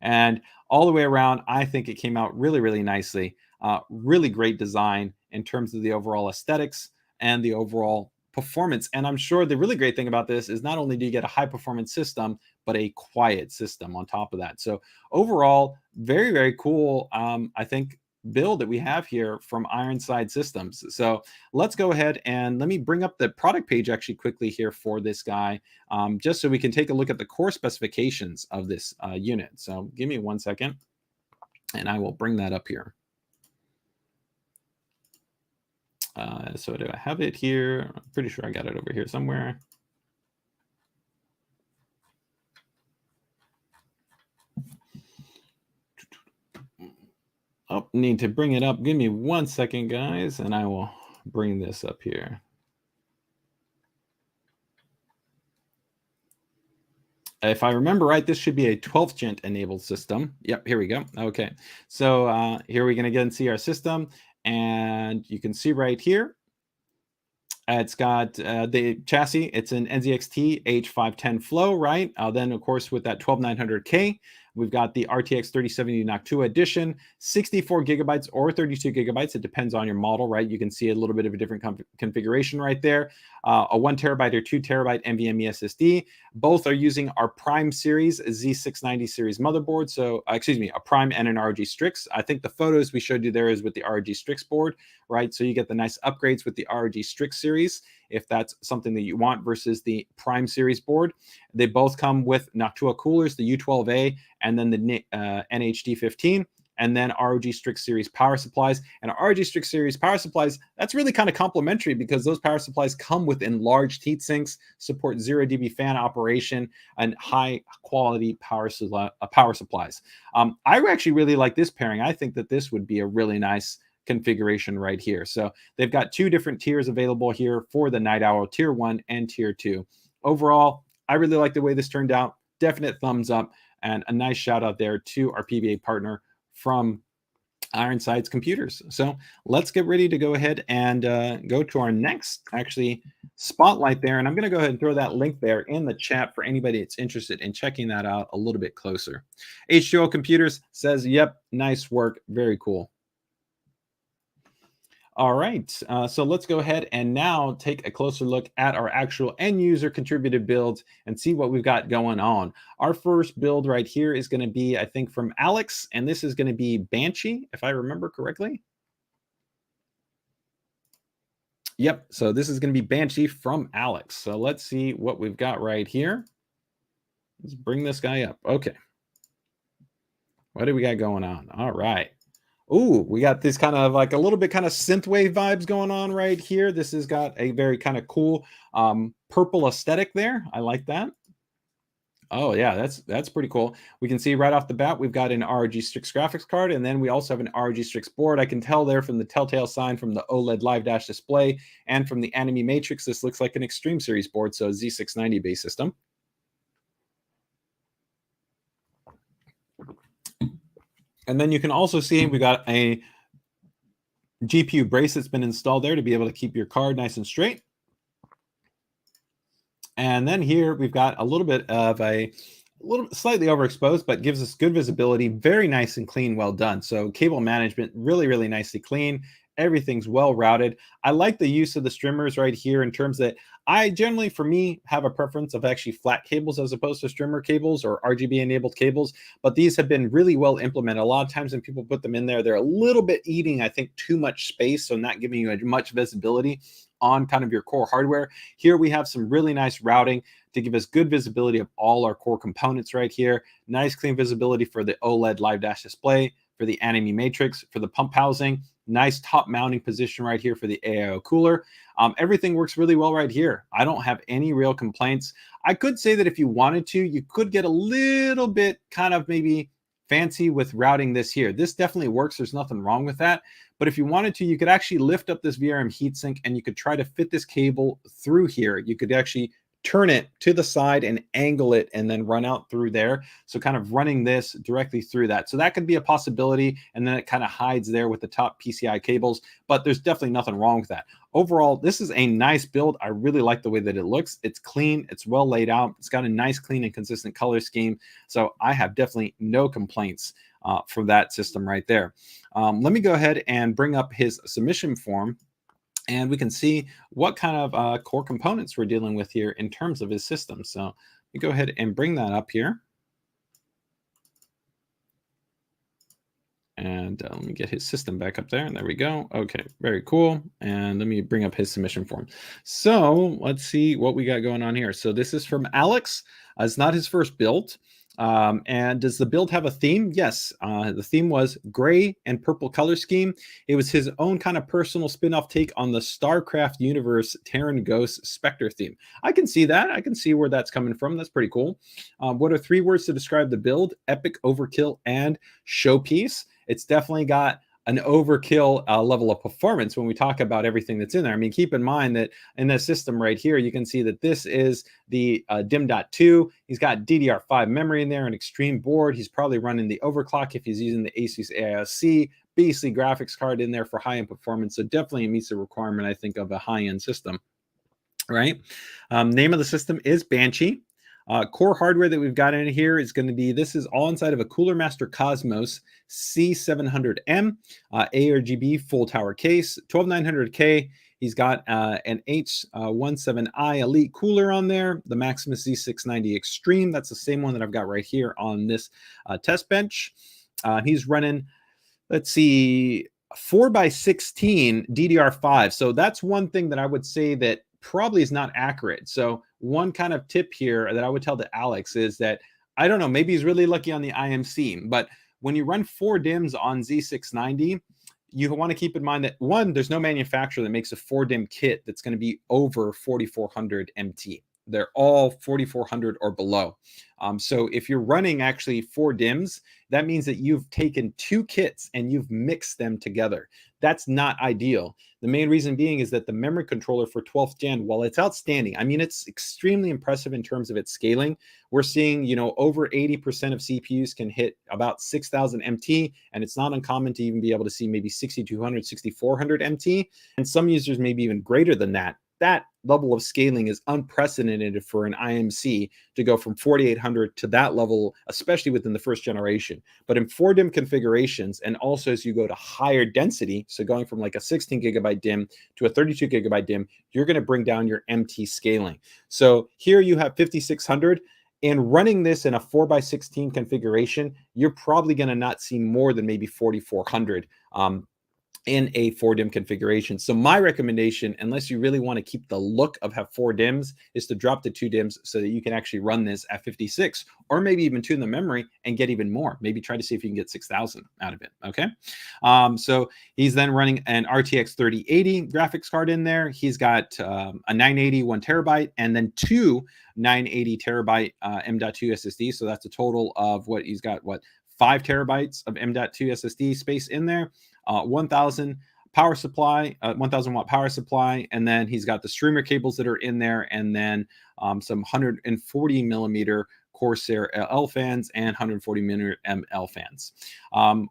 And all the way around, I think it came out really, really nicely. Really great design in terms of the overall aesthetics and the overall performance. And I'm sure the really great thing about this is not only do you get a high performance system, but a quiet system on top of that. So overall, very, very cool, I think, build that we have here from Ironside Systems. So let's go ahead and let me bring up the product page actually quickly here for this guy, just so we can take a look at the core specifications of this unit. So give me 1 second and I will bring that up here. So do I have it here? I'm pretty sure I got it over here somewhere. Oh, need to bring it up. Give me 1 second, guys, and I will bring this up here. If I remember right, this should be a 12th gen enabled system. Yep, here we go. Okay, so here we're going to again see our system, and you can see right here, it's got the chassis. It's an NZXT H510 Flow, right? Then, of course, with that 12900K, we've got the RTX 3070 Noctua Edition, 64 gigabytes or 32 gigabytes. It depends on your model, right? You can see a little bit of a different configuration right there. A 1 terabyte or 2 terabyte NVMe SSD. Both are using our Prime series Z690 series motherboard. So, excuse me, a Prime and an ROG Strix. I think the photos we showed you there is with the ROG Strix board, right? So you get the nice upgrades with the ROG Strix series, if that's something that you want, versus the Prime series board. They both come with Noctua coolers, the U12A and then the NHD15, and then ROG Strix series power supplies. And ROG Strix series power supplies, that's really kind of complementary because those power supplies come with enlarged heat sinks, support 0 dB fan operation, and high quality power supplies. I actually really like this pairing. I think that this would be a really nice configuration right here. So they've got 2 different tiers available here for the Night Owl Tier 1 and Tier 2. Overall, I really like the way this turned out. Definite thumbs up, and a nice shout out there to our PBA partner from Ironsides Computers. So let's get ready to go ahead and go to our next actually spotlight there. And I'm going to go ahead and throw that link there in the chat for anybody that's interested in checking that out a little bit closer. H2O Computers says, yep, nice work. Very cool. All right, so let's go ahead and now take a closer look at our actual end user contributed builds and see what we've got going on. Our first build right here is going to be, I think, from Alex, and this is going to be Banshee, if I remember correctly. Yep, so this is going to be Banshee from Alex. So let's see what we've got right here. Let's bring this guy up. Okay. What do we got going on? All right. Ooh, we got this kind of like a little bit kind of synthwave vibes going on right here. This has got a very kind of cool purple aesthetic there. I like that. Oh yeah, that's pretty cool. We can see right off the bat, we've got an ROG Strix graphics card, and then we also have an ROG Strix board. I can tell there from the telltale sign from the OLED Live Dash display and from the Anime Matrix, this looks like an Extreme Series board, so a Z690 base system. And then you can also see we got a GPU brace that's been installed there to be able to keep your card nice and straight. And then here we've got a little bit of a little slightly overexposed, but gives us good visibility. Very nice and clean, well done. So cable management, really, really nicely clean. Everything's well routed. I like the use of the streamers right here in terms that I generally, for me, have a preference of actually flat cables as opposed to streamer cables or RGB enabled cables, but these have been really well implemented. A lot of times when people put them in there, they're a little bit eating, I think, too much space, so not giving you much visibility on kind of your core hardware. Here we have some really nice routing to give us good visibility of all our core components right here. Nice clean visibility for the OLED Live Dash display, for the Anime Matrix, for the pump housing. Nice top mounting position right here for the AIO cooler. Everything works really well right here. I don't have any real complaints. I could say that if you wanted to, you could get a little bit kind of maybe fancy with routing this here. This definitely works. There's nothing wrong with that. But if you wanted to, you could actually lift up this VRM heatsink and you could try to fit this cable through here. You could actually turn it to the side and angle it and then run out through there. So kind of running this directly through that. So that could be a possibility. And then it kind of hides there with the top PCI cables, but there's definitely nothing wrong with that. Overall, this is a nice build. I really like the way that it looks. It's clean. It's well laid out. It's got a nice, clean and consistent color scheme. So I have definitely no complaints for that system right there. Let me go ahead and bring up his submission form, and we can see what kind of core components we're dealing with here in terms of his system. So let me go ahead and bring that up here. And let me get his system back up there. And there we go. Okay, very cool. And let me bring up his submission form. So let's see what we got going on here. So this is from Alex. It's not his first build. And does the build have a theme? Yes. The theme was gray and purple color scheme. It was his own kind of personal spin-off take on the StarCraft universe Terran Ghost Spectre theme. I can see that. I can see where that's coming from. That's pretty cool. What are 3 words to describe the build? Epic, overkill, and showpiece. It's definitely got an overkill level of performance when we talk about everything that's in there. I mean, keep in mind that in this system right here, you can see that this is the DIMM.2. He's got DDR5 memory in there, an extreme board. He's probably running the overclock if he's using the ASUS AISC, beastly graphics card in there for high-end performance. So definitely it meets the requirement, I think, of a high-end system, right? Name of the system is Banshee. Core hardware that we've got in here is going to be, this is all inside of a Cooler Master Cosmos C700M, ARGB full tower case, 12900K. He's got an H17i Elite cooler on there, the Maximus Z690 Extreme. That's the same one that I've got right here on this test bench. He's running, let's see, 4x16 DDR5. So that's one thing that I would say that probably is not accurate. So one kind of tip here that I would tell to Alex is that, I don't know, maybe he's really lucky on the IMC, but when you run 4 DIMMs on Z690, you want to keep in mind that, one, there's no manufacturer that makes a 4 DIMM kit that's going to be over 4400 MT. They're all 4400 or below. So if you're running actually 4 DIMMs, that means that you've taken 2 kits and you've mixed them together. That's not ideal. The main reason being is that the memory controller for 12th gen, while it's outstanding, I mean, it's extremely impressive in terms of its scaling. We're seeing, you know, over 80% of CPUs can hit about 6000 MT, and it's not uncommon to even be able to see maybe 6200, 6400 MT, and some users maybe even greater than that. That level of scaling is unprecedented for an IMC to go from 4800 to that level, especially within the first generation. But in 4 DIMM configurations, and also as you go to higher density, so going from like a 16 gigabyte DIMM to a 32 gigabyte DIMM, you're going to bring down your MT scaling. So here you have 5600. And running this in a 4x16 configuration, you're probably going to not see more than maybe 4400 in a 4 DIMM configuration. So my recommendation, unless you really want to keep the look of have 4 DIMMs, is to drop the 2 DIMMs so that you can actually run this at 56, or maybe even tune the memory and get even more. Maybe try to see if you can get 6000 out of it. Okay. So he's then running an RTX 3080 graphics card in there. He's got a 980 1 terabyte and then 2 980 terabyte M.2 SSD. So that's a total of what he's got, 5 terabytes of M.2 SSD space in there. 1000 power supply, 1000 watt power supply, and then he's got the streamer cables that are in there, and then some 140 millimeter Corsair L fans and 140 millimeter ML fans.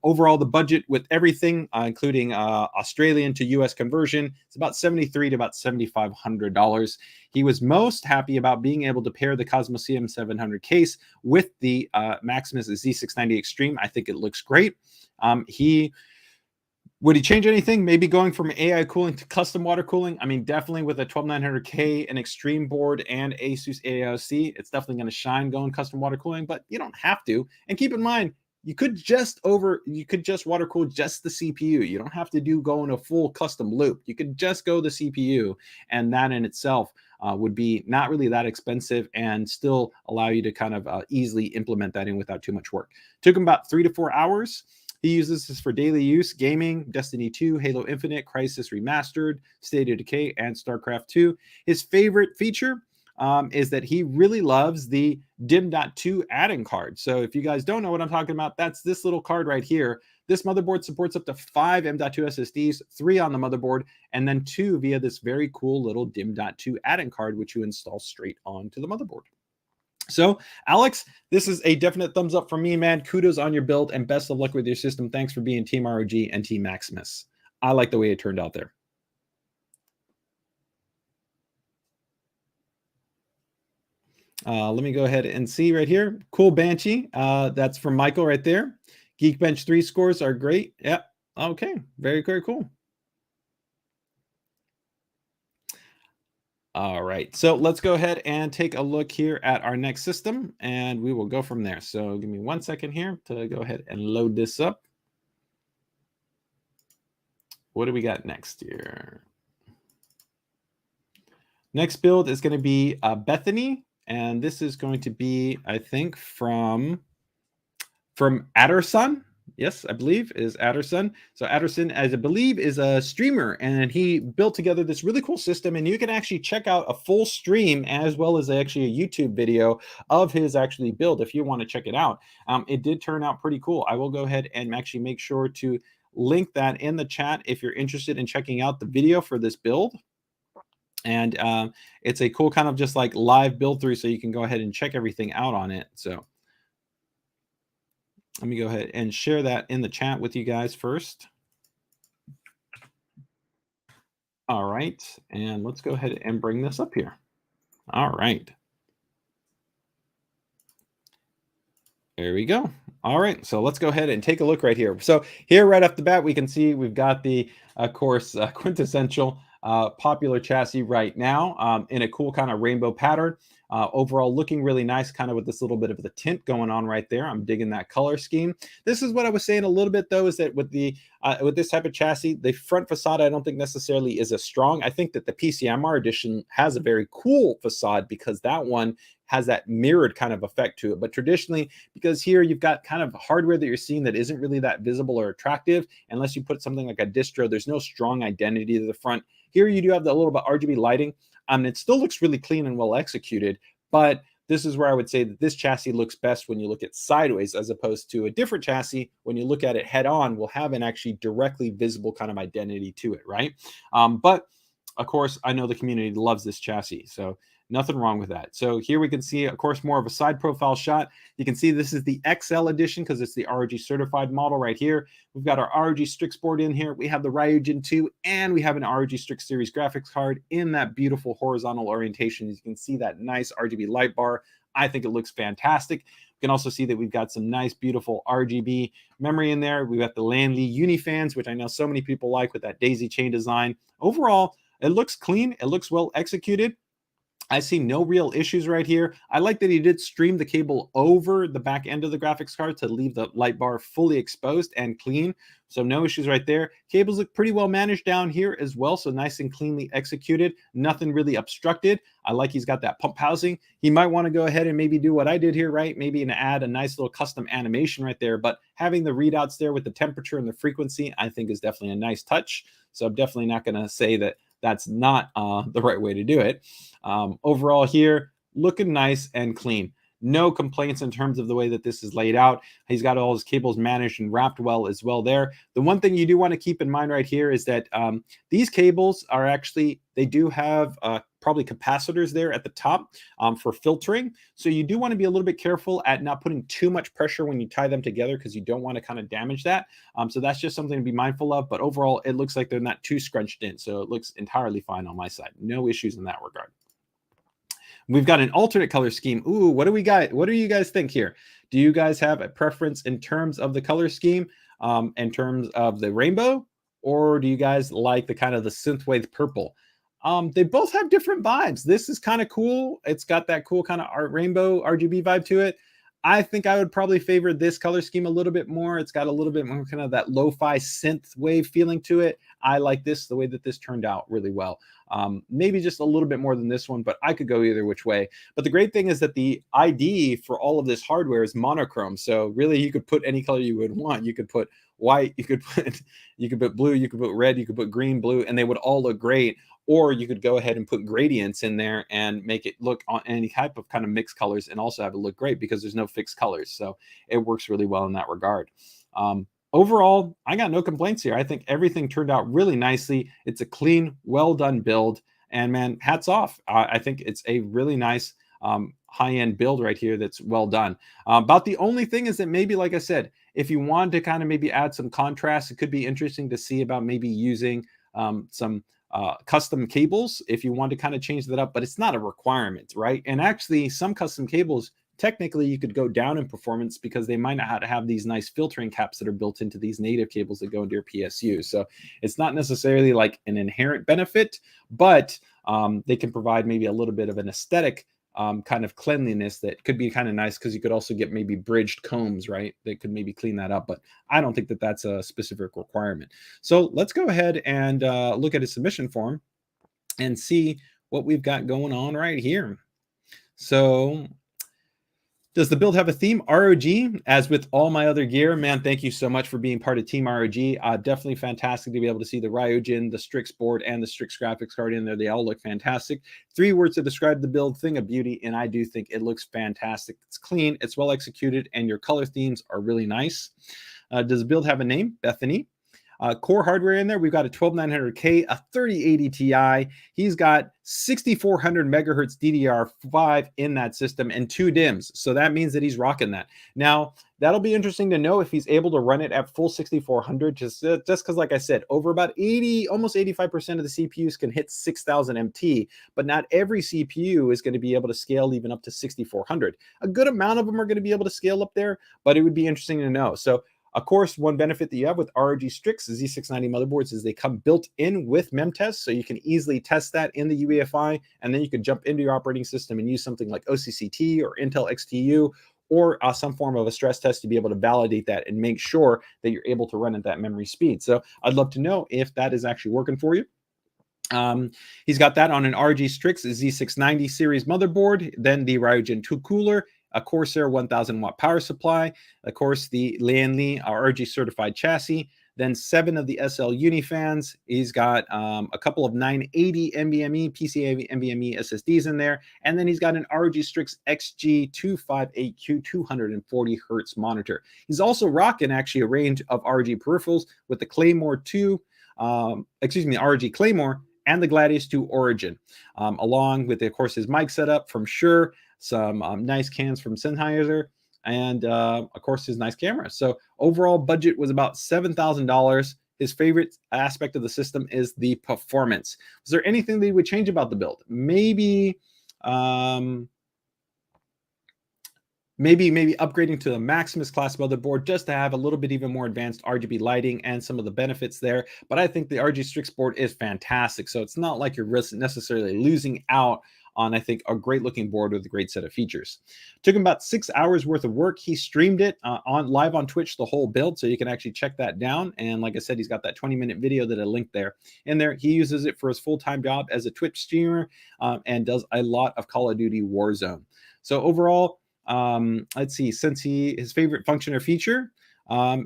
Overall, the budget with everything, including Australian to US conversion, it's about $73 to about $7,500. He was most happy about being able to pair the Cosmos CM700 case with the Maximus Z690 Extreme. I think it looks great. Would he change anything? Maybe going from AI cooling to custom water cooling? I mean, definitely with a 12900K, an extreme board, and ASUS AISC, it's definitely going to shine going custom water cooling, but you don't have to. And keep in mind, you could just water cool just the CPU. You don't have to go in a full custom loop. You could just go the CPU, and that in itself would be not really that expensive and still allow you to kind of easily implement that in without too much work. Took him about 3 to 4 hours. He uses this for daily use, gaming, Destiny 2, Halo Infinite, Crysis Remastered, State of Decay, and StarCraft 2. His favorite feature, is that he really loves the DIMM.2 add-in card. So if you guys don't know what I'm talking about, that's this little card right here. This motherboard supports up to 5 M.2 SSDs, 3 on the motherboard, and then 2 via this very cool little DIMM.2 add-in card, which you install straight onto the motherboard. So, Alex, this is a definite thumbs up from me, man. Kudos on your build and best of luck with your system. Thanks for being Team ROG and Team Maximus. I like the way it turned out there. Let me go ahead and see right here. Cool Banshee. That's from Michael right there. Geekbench 3 scores are great. Yep. Okay. Very, very cool. All right. So let's go ahead and take a look here at our next system, and we will go from there. So give me 1 second here to go ahead and load this up. What do we got next here? Next build is going to be Bethany, and this is going to be, I think, from Adderson. Yes, I believe is Adderson. So Adderson, as I believe, is a streamer, and he built together this really cool system. And you can actually check out a full stream as well as actually a YouTube video of his actually build if you want to check it out. It did turn out pretty cool. I will go ahead and actually make sure to link that in the chat if you're interested in checking out the video for this build. And it's a cool kind of just like live build through, so you can go ahead and check everything out on it. So let me go ahead and share that in the chat with you guys first. All right, and let's go ahead and bring this up here. All right. There we go. All right, so let's go ahead and take a look right here. So here right off the bat, we can see we've got the, of course, quintessential popular chassis right now in a cool kind of rainbow pattern. Overall looking really nice, kind of with this little bit of the tint going on right there. I'm digging that color scheme. This is what I was saying a little bit though, is that with this type of chassis, the front facade I don't think necessarily is as strong. I think that the PCMR edition has a very cool facade because that one has that mirrored kind of effect to it. But traditionally, because here you've got kind of hardware that you're seeing that isn't really that visible or attractive, unless you put something like a distro, there's no strong identity to the front. Here you do have the little bit RGB lighting. It still looks really clean and well executed, but this is where I would say that this chassis looks best when you look at sideways, as opposed to a different chassis. When you look at it head on, will have an actually directly visible kind of identity to it, right? But of course, I know the community loves this chassis, so nothing wrong with that. So here we can see, of course, more of a side profile shot. You can see this is the XL edition because it's the ROG certified model right here. We've got our ROG Strix board in here. We have the Ryzen 2, and we have an ROG Strix series graphics card in that beautiful horizontal orientation. As you can see that nice RGB light bar. I think it looks fantastic. You can also see that we've got some nice, beautiful RGB memory in there. We've got the Lanley Unifans, which I know so many people like with that daisy chain design. Overall, it looks clean. It looks well executed. I see no real issues right here. I like that he did stream the cable over the back end of the graphics card to leave the light bar fully exposed and clean. So no issues right there. Cables look pretty well managed down here as well. So nice and cleanly executed. Nothing really obstructed. I like he's got that pump housing. He might want to go ahead and maybe do what I did here, right? Maybe add a nice little custom animation right there. But having the readouts there with the temperature and the frequency, I think is definitely a nice touch. So I'm definitely not going to say that that's not the right way to do it. Overall here, looking nice and clean. No complaints in terms of the way that this is laid out. He's got all his cables managed and wrapped well as well there. The one thing you do want to keep in mind right here is that these cables are actually, they do have probably capacitors there at the top for filtering. So you do want to be a little bit careful at not putting too much pressure when you tie them together, because you don't want to kind of damage that. So that's just something to be mindful of. But overall, it looks like they're not too scrunched in. So it looks entirely fine on my side. No issues in that regard. We've got an alternate color scheme. Ooh, what do we got? What do you guys think here? Do you guys have a preference in terms of the color scheme, in terms of the rainbow, or do you guys like the kind of the synthwave purple? They both have different vibes. This is kind of cool. It's got that cool kind of rainbow RGB vibe to it. I think I would probably favor this color scheme a little bit more. It's got a little bit more kind of that lo-fi synth wave feeling to it. I like this, the way that this turned out really well. Maybe just a little bit more than this one, but I could go either which way. But the great thing is that the ID for all of this hardware is monochrome. So really you could put any color you would want. You could put white, you could put blue, you could put red, you could put green, blue, and they would all look great. or you could go ahead and put gradients in there and make it look on any type of kind of mixed colors and also have it look great because there's no fixed colors. So it works really well in that regard. Overall, I got no complaints here. I think everything turned out really nicely. It's a clean, well done build. And man, hats off. I think it's a really nice high-end build right here that's well done. About the only thing is that maybe, like I said, if you wanted to kind of maybe add some contrast, it could be interesting to see about maybe using some custom cables if you want to kind of change that up, but it's not a requirement, right? And actually, some custom cables, technically you could go down in performance because they might not have these nice filtering caps that are built into these native cables that go into your PSU. So it's not necessarily like an inherent benefit, but they can provide maybe a little bit of an aesthetic kind of cleanliness that could be kind of nice, because you could also get maybe bridged combs, right? That could maybe clean that up, but I don't think that that's a specific requirement. So let's go ahead and look at a submission form and see what we've got going on right here. So does the build have a theme? ROG, as with all my other gear, man, thank you so much for being part of Team ROG. Definitely fantastic to be able to see the Ryzen, the Strix board, and the Strix graphics card in there. They all look fantastic. 3 words to describe the build: thing of beauty, and I do think it looks fantastic. It's clean, it's well executed, and your color themes are really nice. Does the build have a name? Bethany. Core hardware in there, we've got a 12900K, a 3080 Ti. He's got 6400 megahertz DDR5 in that system and 2 DIMMs. So that means that he's rocking that. Now, that'll be interesting to know if he's able to run it at full 6400, just because, like I said, over about 80, almost 85% of the CPUs can hit 6000 MT, but not every CPU is going to be able to scale even up to 6400. A good amount of them are going to be able to scale up there, but it would be interesting to know. So of course, one benefit that you have with ROG Strix Z690 motherboards is they come built in with memtest, so you can easily test that in the UEFI, and then you can jump into your operating system and use something like OCCT or Intel XTU or some form of a stress test to be able to validate that and make sure that you're able to run at that memory speed. So I'd love to know if that is actually working for you. He's got that on an ROG Strix Z690 series motherboard, then the Ryzen 2 cooler, a Corsair 1000 watt power supply, of course, the Lianli RG certified chassis, then 7 of the SL Uni fans. He's got a couple of 980 NVMe, PCIe NVMe SSDs in there, and then he's got an ROG Strix XG258Q 240 hertz monitor. He's also rocking actually a range of ROG peripherals with the Claymore 2, ROG Claymore and the Gladius 2 Origin, along with, of course, his mic setup from Shure, some nice cans from Sennheiser, and of course his nice camera. So overall budget was about $7,000. His favorite aspect of the system is the performance. Was there anything that he would change about the build? Maybe maybe upgrading to the Maximus class motherboard just to have a little bit even more advanced RGB lighting and some of the benefits there. But I think the RG Strix board is fantastic, so it's not like you're necessarily losing out on, I think, a great looking board with a great set of features. Took him about 6 hours worth of work. He streamed it live on Twitch, the whole build, so you can actually check that down. And like I said, he's got that 20-minute video that I linked there. In there, he uses it for his full-time job as a Twitch streamer and does a lot of Call of Duty Warzone. So overall, let's see, since his favorite function or feature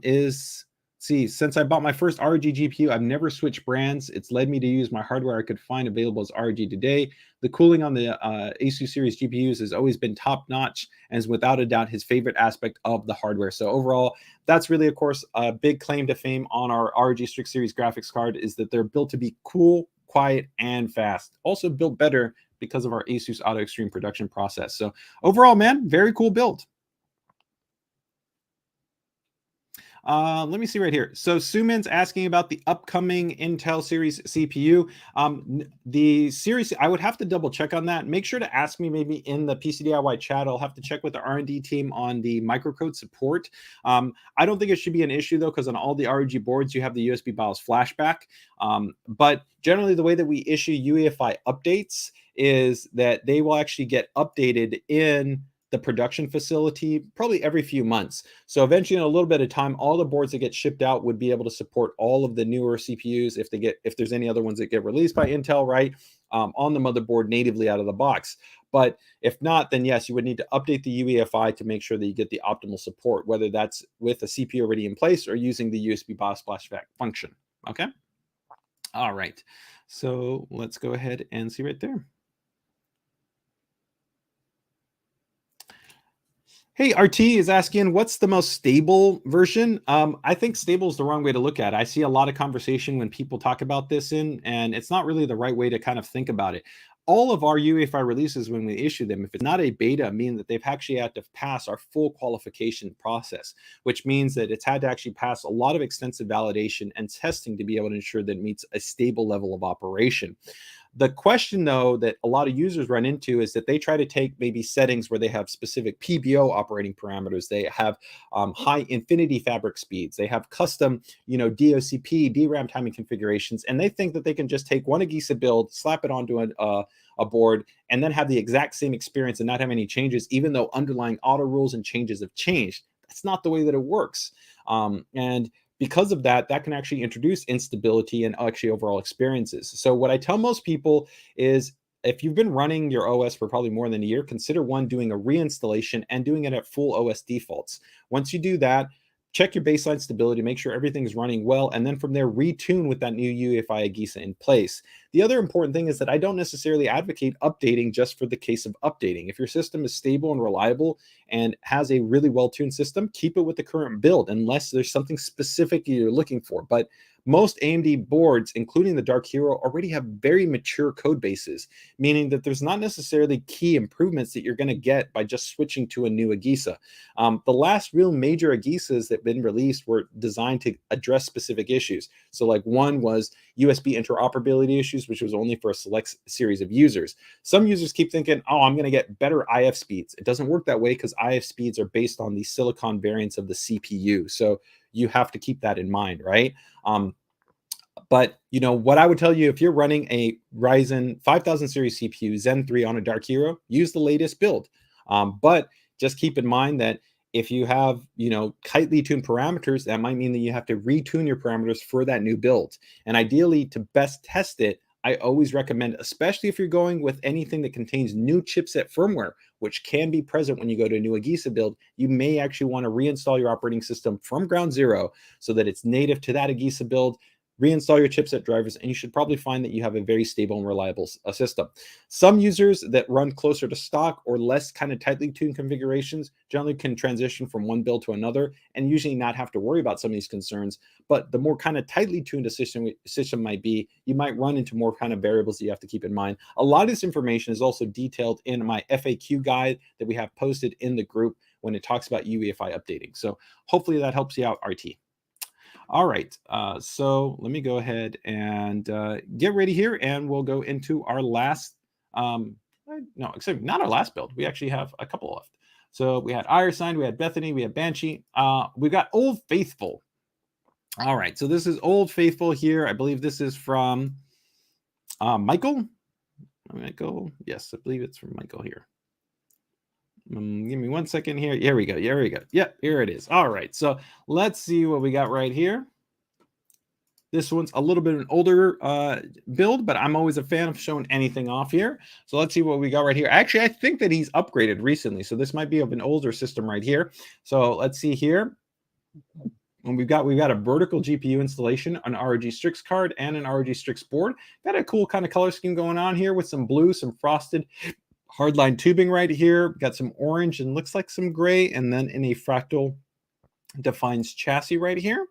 is, since I bought my first ROG GPU, I've never switched brands. It's led me to use my hardware I could find available as ROG today. The cooling on the ASUS series GPUs has always been top notch and is without a doubt his favorite aspect of the hardware. So overall, that's really, of course, a big claim to fame on our ROG Strix series graphics card, is that they're built to be cool, quiet, and fast. Also built better because of our ASUS Auto Extreme production process. So overall, man, very cool build. Let me see right here. So Suman's asking about the upcoming Intel series CPU. The series, I would have to double check on that. Make sure to ask me maybe in the PCDIY chat. I'll have to check with the R&D team on the microcode support. I don't think it should be an issue though, because on all the ROG boards, you have the USB BIOS flashback. But generally the way that we issue UEFI updates is that they will actually get updated in the production facility probably every few months. So eventually, in a little bit of time, all the boards that get shipped out would be able to support all of the newer CPUs if there's any other ones that get released by Intel, right, on the motherboard natively out of the box. But if not, then yes, you would need to update the UEFI to make sure that you get the optimal support, whether that's with a CPU already in place or using the USB BIOS flashback function. Okay. All right. So let's go ahead and see right there. Hey, RT is asking, what's the most stable version? I think stable is the wrong way to look at it. I see a lot of conversation when people talk about this and it's not really the right way to kind of think about it. All of our UEFI releases, when we issue them, if it's not a beta, mean that they've actually had to pass our full qualification process, which means that it's had to actually pass a lot of extensive validation and testing to be able to ensure that it meets a stable level of operation. The question, though, that a lot of users run into is that they try to take maybe settings where they have specific PBO operating parameters. They have high infinity fabric speeds. They have custom, DOCP, DRAM timing configurations, and they think that they can just take one Agisa build, slap it onto a board, and then have the exact same experience and not have any changes, even though underlying auto rules and changes have changed. That's not the way that it works. And because of that, that can actually introduce instability and actually overall experiences. So what I tell most people is, if you've been running your OS for probably more than a year, consider doing a reinstallation and doing it at full OS defaults. Once you do that, check your baseline stability, make sure everything's running well, and then from there, retune with that new UEFI Agisa in place. The other important thing is that I don't necessarily advocate updating just for the case of updating. If your system is stable and reliable and has a really well-tuned system, keep it with the current build unless there's something specific you're looking for. But most AMD boards, including the Dark Hero, already have very mature code bases, meaning that there's not necessarily key improvements that you're going to get by just switching to a new Agisa. The last real major Agisas that have been released were designed to address specific issues. So like one was USB interoperability issues, which was only for a select series of users. Some users keep thinking, oh, I'm going to get better IF speeds. It doesn't work that way because IF speeds are based on the silicon variants of the CPU. So you have to keep that in mind, right? But what I would tell you, if you're running a Ryzen 5000 series CPU Zen 3 on a Dark Hero, use the latest build. But just keep in mind that if you have tightly tuned parameters, that might mean that you have to retune your parameters for that new build. And ideally, to best test it, I always recommend, especially if you're going with anything that contains new chipset firmware, which can be present when you go to a new Agisa build, you may actually want to reinstall your operating system from ground zero so that it's native to that Agisa build. Reinstall your chipset drivers, and you should probably find that you have a very stable and reliable system. Some users that run closer to stock or less kind of tightly tuned configurations generally can transition from one build to another and usually not have to worry about some of these concerns. But the more kind of tightly tuned a system might be, you might run into more kind of variables that you have to keep in mind. A lot of this information is also detailed in my FAQ guide that we have posted in the group when it talks about UEFI updating. So hopefully that helps you out, RT. All right, so let me go ahead and get ready here, and we'll go into our last, no, except not our last build. We actually have a couple left. So we had Iresign, we had Bethany, we had Banshee. We've got Old Faithful. All right, so this is Old Faithful here. I believe this is from Michael. Yes, I believe it's from Michael here. Give me 1 second here. Here we go. Yep, here it is. All right, so let's see what we got right here. This one's a little bit of an older build, but I'm always a fan of showing anything off here. So let's see what we got right here. Actually, I think that he's upgraded recently, so this might be of an older system right here. So let's see here. And we've got a vertical GPU installation, an ROG Strix card, and an ROG Strix board. Got a cool kind of color scheme going on here with some blue, some frosted hardline tubing right here. Got some orange and looks like some gray, and then in a fractal defines chassis right here.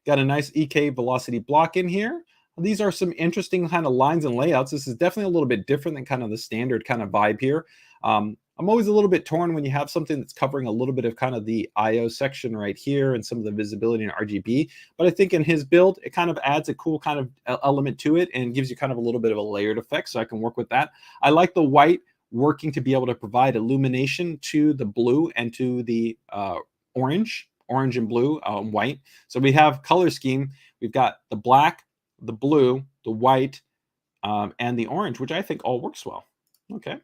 Got a nice EK velocity block in here. These are some interesting kind of lines and layouts. This is definitely a little bit different than kind of the standard kind of vibe here. I'm always a little bit torn when you have something that's covering a little bit of kind of the IO section right here and some of the visibility in RGB. But I think in his build, it kind of adds a cool kind of element to it and gives you kind of a little bit of a layered effect. So I can work with that. I like the white working to be able to provide illumination to the blue and to the orange and blue, white. So we have color scheme. We've got the black, the blue, the white, and the orange, which I think all works well. Okay.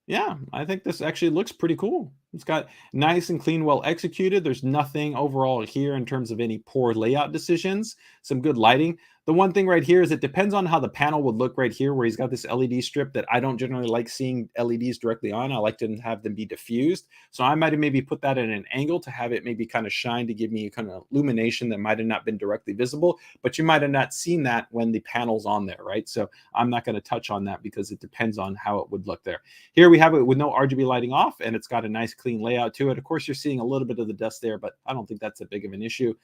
Yeah, I think this actually looks pretty cool. It's got nice and clean, well executed. There's nothing overall here in terms of any poor layout decisions. Some good lighting. The one thing right here is it depends on how the panel would look right here, where he's got this LED strip that I don't generally like seeing LEDs directly on. I like to have them be diffused. So I might have maybe put that at an angle to have it maybe kind of shine to give me a kind of illumination that might have not been directly visible, but you might have not seen that when the panel's on there, right? So I'm not going to touch on that because it depends on how it would look there. Here we have it with no RGB lighting off, and it's got a nice clean layout to it. Of course, you're seeing a little bit of the dust there, but I don't think that's a big of an issue.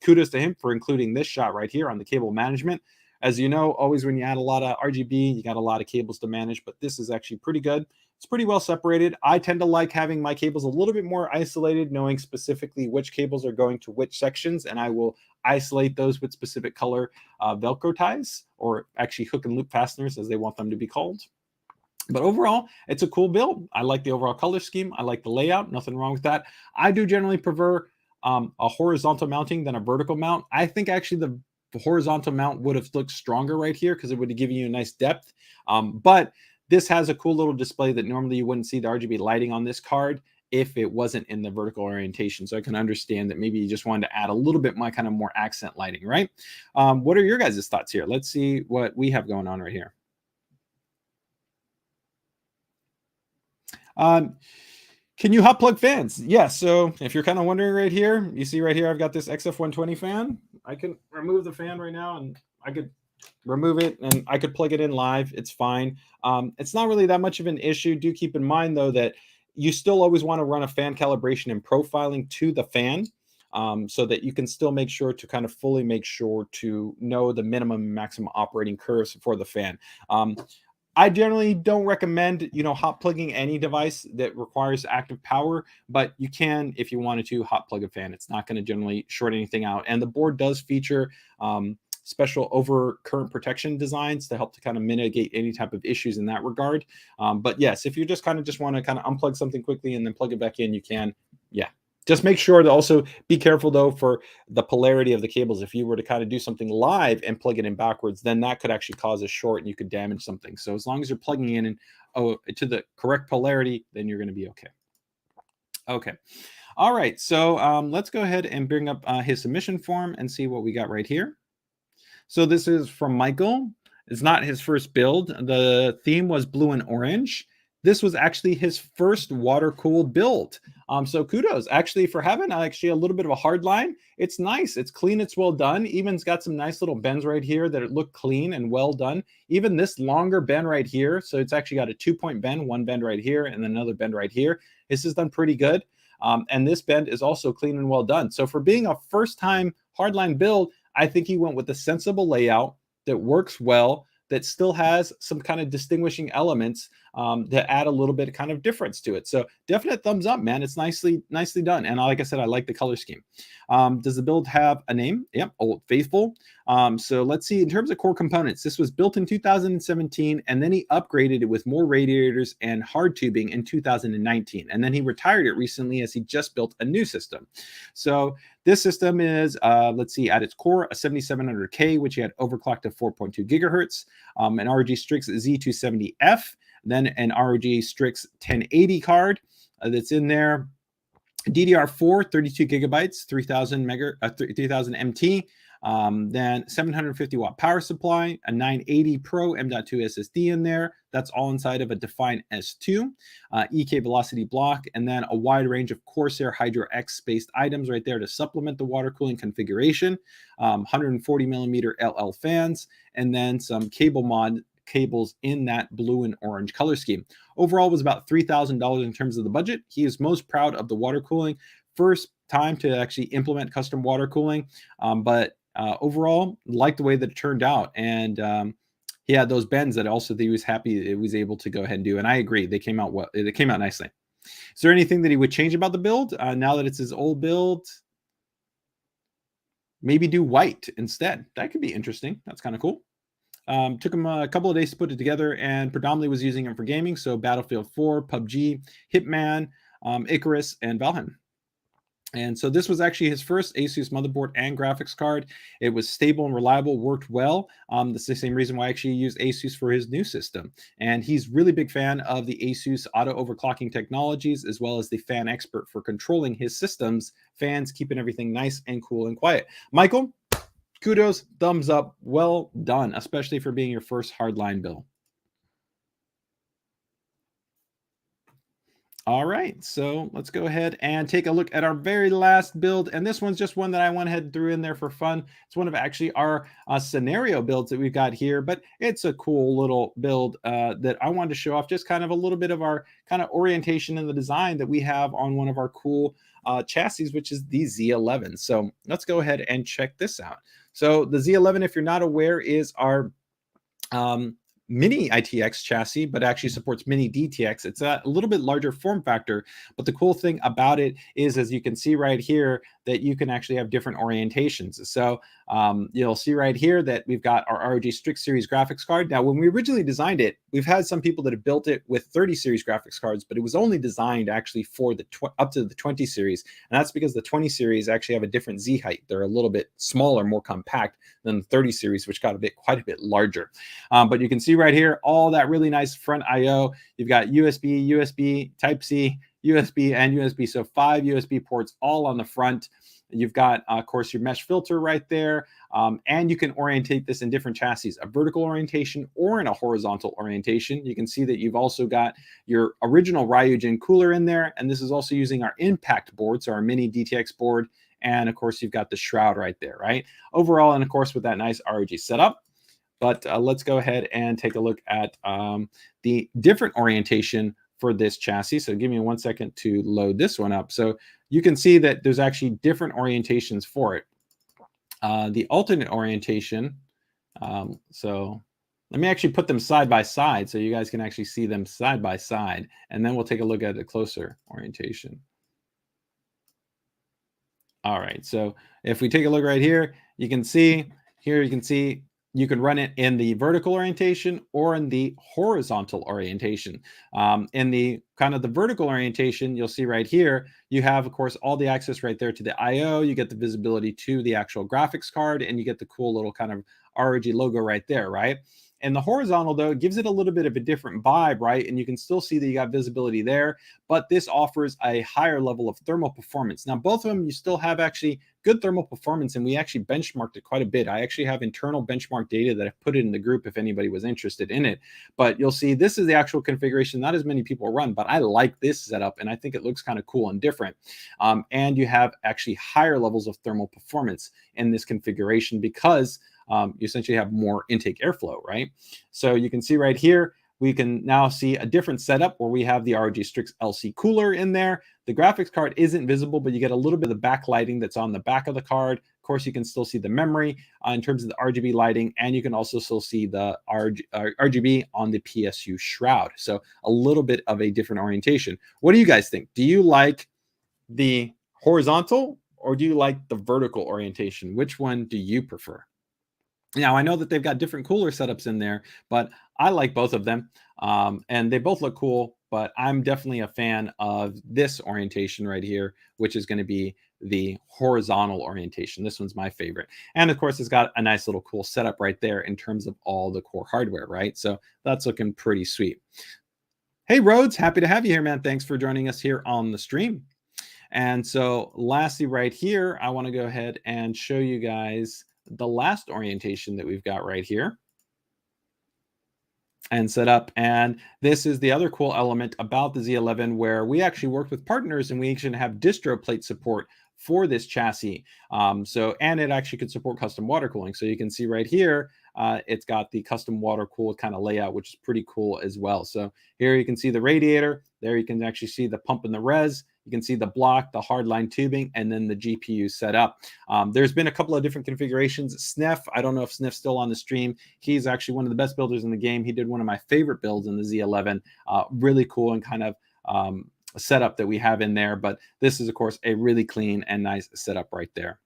Kudos to him for including this shot right here on the cable management. As you know, always when you add a lot of RGB, you got a lot of cables to manage, but this is actually pretty good. It's pretty well separated. I tend to like having my cables a little bit more isolated, knowing specifically which cables are going to which sections, and I will isolate those with specific color Velcro ties, or actually hook and loop fasteners as they want them to be called. But overall, it's a cool build. I like the overall color scheme. I like the layout. Nothing wrong with that. I do generally prefer a horizontal mounting than a vertical mount. I think actually the horizontal mount would have looked stronger right here because it would have given you a nice depth. But this has a cool little display that normally you wouldn't see the RGB lighting on this card if it wasn't in the vertical orientation. So I can understand that maybe you just wanted to add a little bit more kind of more accent lighting, right? What are your guys' thoughts here? Let's see what we have going on right here. Can you hot plug fans? Yeah, so if you're kind of wondering right here, you see right here, I've got this XF120 fan. I can remove the fan right now, and I could remove it, and I could plug it in live. It's fine. It's not really that much of an issue. Do keep in mind, though, that you still always want to run a fan calibration and profiling to the fan, so that you can still make sure to kind of fully make sure to know the minimum and maximum operating curves for the fan. I generally don't recommend, hot plugging any device that requires active power, but you can, if you wanted to, hot plug a fan. It's not going to generally short anything out. And the board does feature special over current protection designs to help to kind of mitigate any type of issues in that regard. But yes, if you just want to unplug something quickly and then plug it back in, you can. Yeah. Just make sure to also be careful, though, for the polarity of the cables. If you were to kind of do something live and plug it in backwards, then that could actually cause a short and you could damage something. So as long as you're plugging in to the correct polarity, then you're going to be okay. Okay. All right. So let's go ahead and bring up his submission form and see what we got right here. So this is from Michael. It's not his first build. The theme was blue and orange. This was actually his first water-cooled build. So kudos actually for having actually a little bit of a hard line. It's nice. It's clean. It's well done. Even it's got some nice little bends right here that look clean and well done. Even this longer bend right here. So it's actually got a 2-point bend, one bend right here, and then another bend right here. This is done pretty good. And this bend is also clean and well done. So for being a first-time hardline build, I think he went with a sensible layout that works well, that still has some kind of distinguishing elements that add a little bit of kind of difference to it. So definite thumbs up, man. It's nicely done. And like I said, I like the color scheme. Does the build have a name? Yep, Old Faithful. So let's see, in terms of core components, this was built in 2017, and then he upgraded it with more radiators and hard tubing in 2019. And then he retired it recently as he just built a new system. So this system is, let's see, at its core, a 7700K, which he had overclocked to 4.2 gigahertz, an ROG Strix Z270F, then an ROG Strix 1080 card that's in there. DDR4, 32 gigabytes, 3000 MT, then 750 watt power supply, a 980 Pro M.2 SSD in there. That's all inside of a Define S2, EK velocity block, and then a wide range of Corsair Hydro X based items right there to supplement the water cooling configuration, 140 millimeter LL fans, and then some cable mod cables in that blue and orange color scheme. Overall was about $3,000 in terms of the budget. He is most proud of the water cooling. First time to actually implement custom water cooling, but overall liked the way that it turned out. And he had those bends that also he was happy it was able to go ahead and do. And I agree, they came out well. They came out nicely. Is there anything that he would change about the build now that it's his old build? Maybe do white instead. That could be interesting. That's kind of cool. Took him a couple of days to put it together, and predominantly was using it for gaming. So Battlefield 4, PUBG, Hitman, Icarus, and Valheim. And so this was actually his first ASUS motherboard and graphics card. It was stable and reliable, worked well. That's the same reason why I actually used ASUS for his new system. And he's really big fan of the ASUS auto overclocking technologies, as well as the fan expert for controlling his systems, fans, keeping everything nice and cool and quiet. Michael, kudos, thumbs up, well done, especially for being your first hardline build. All right, so let's go ahead and take a look at our very last build. And this one's just one that I went ahead and threw in there for fun. It's one of actually our scenario builds that we've got here, but it's a cool little build that I wanted to show off, just kind of a little bit of our kind of orientation in the design that we have on one of our cool chassis, which is the Z11. So let's go ahead and check this out. So the Z11, if you're not aware, is our mini ITX chassis, but actually supports mini DTX. It's a little bit larger form factor, but the cool thing about it is, as you can see right here, that you can actually have different orientations. So you'll see right here that we've got our ROG Strix Series graphics card. Now, when we originally designed it, we've had some people that have built it with 30 series graphics cards, but it was only designed actually for the up to the 20 series. And that's because the 20 series actually have a different Z height. They're a little bit smaller, more compact than the 30 series, which got quite a bit larger. But you can see right here, all that really nice front I/O. You've got USB, USB, Type-C, USB, and USB. So 5 USB ports all on the front. You've got, of course, your mesh filter right there. And you can orientate this in different chassis, a vertical orientation or in a horizontal orientation. You can see that you've also got your original Ryzen cooler in there. And this is also using our impact board, so our mini DTX board. And of course, you've got the shroud right there, right? Overall, and of course, with that nice ROG setup. But let's go ahead and take a look at the different orientation for this chassis. So give me 1 second to load this one up. So you can see that there's actually different orientations for it. The alternate orientation, so let me actually put them side by side so you guys can actually see them side by side, and then we'll take a look at a closer orientation. All right, so if we take a look right here, you can see you can run it in the vertical orientation or in the horizontal orientation. In the kind of the vertical orientation, you'll see right here, you have, of course, all the access right there to the I/O. You get the visibility to the actual graphics card, and you get the cool little kind of ROG logo right there, right? And the horizontal, though, it gives it a little bit of a different vibe, right? And you can still see that you got visibility there, but this offers a higher level of thermal performance. Now, both of them, you still have actually good thermal performance, and we actually benchmarked it quite a bit. I actually have internal benchmark data that I've put it in the group if anybody was interested in it. But you'll see this is the actual configuration. Not as many people run, but I like this setup, and I think it looks kind of cool and different. And you have actually higher levels of thermal performance in this configuration because you essentially have more intake airflow, right? So you can see right here, we can now see a different setup where we have the ROG Strix LC cooler in there. The graphics card isn't visible, but you get a little bit of the backlighting that's on the back of the card. Of course, you can still see the memory in terms of the RGB lighting, and you can also still see the RGB on the PSU shroud. So a little bit of a different orientation. What do you guys think? Do you like the horizontal or do you like the vertical orientation? Which one do you prefer? Now, I know that they've got different cooler setups in there, but I like both of them. And they both look cool, but I'm definitely a fan of this orientation right here, which is going to be the horizontal orientation. This one's my favorite. And of course, it's got a nice little cool setup right there in terms of all the core hardware, right? So that's looking pretty sweet. Hey, Rhodes, happy to have you here, man. Thanks for joining us here on the stream. And so lastly, right here, I want to go ahead and show you guys the last orientation that we've got right here and set up. And this is the other cool element about the Z11, where we actually worked with partners and we actually have distro plate support for this chassis. And it actually could support custom water cooling. So you can see right here, it's got the custom water cooled kind of layout, which is pretty cool as well. So here you can see the radiator. There you can actually see the pump and the res. You can see the block, the hardline tubing, and then the GPU set up. There's been a couple of different configurations. Sneff, I don't know if Sneff's still on the stream. He's actually one of the best builders in the game. He did one of my favorite builds in the Z11. Really cool and kind of setup that we have in there. But this is, of course, a really clean and nice setup right there.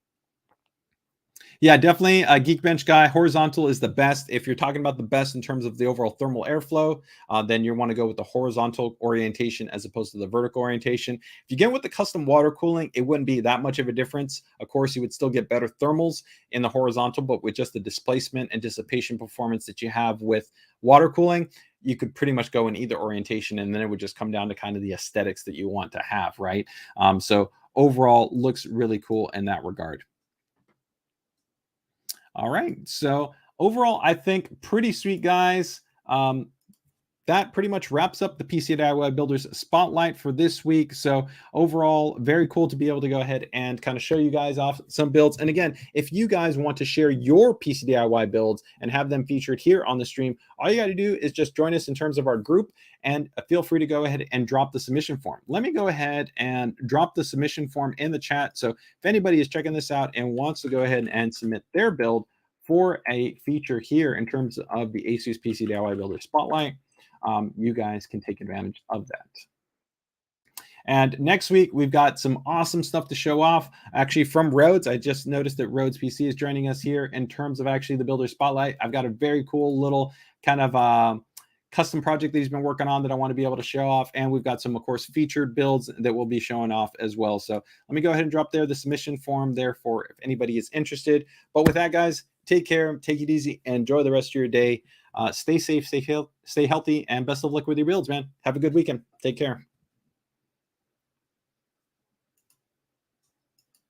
Yeah, definitely a Geekbench guy. Horizontal is the best. If you're talking about the best in terms of the overall thermal airflow, then you want to go with the horizontal orientation as opposed to the vertical orientation. If you get with the custom water cooling, it wouldn't be that much of a difference. Of course, you would still get better thermals in the horizontal, but with just the displacement and dissipation performance that you have with water cooling, you could pretty much go in either orientation, and then it would just come down to kind of the aesthetics that you want to have, right? So overall, looks really cool in that regard. All right. So overall, I think pretty sweet, guys. That pretty much wraps up the PC DIY Builders Spotlight for this week. So overall, very cool to be able to go ahead and kind of show you guys off some builds. And again, if you guys want to share your PC DIY builds and have them featured here on the stream, all you got to do is just join us in terms of our group, and feel free to go ahead and drop the submission form. Let me go ahead and drop the submission form in the chat. So if anybody is checking this out and wants to go ahead and submit their build for a feature here in terms of the ASUS PC DIY Builder Spotlight, you guys can take advantage of that. And next week, we've got some awesome stuff to show off. Actually, from Rhodes, I just noticed that Rhodes PC is joining us here in terms of actually the Builder Spotlight. I've got a very cool little kind of custom project that he's been working on that I want to be able to show off. And we've got some, of course, featured builds that we'll be showing off as well. So let me go ahead and drop there the submission form there for if anybody is interested. But with that, guys, take care, take it easy, and enjoy the rest of your day. Stay safe, stay healthy, and best of luck with your builds, man. Have a good weekend. Take care.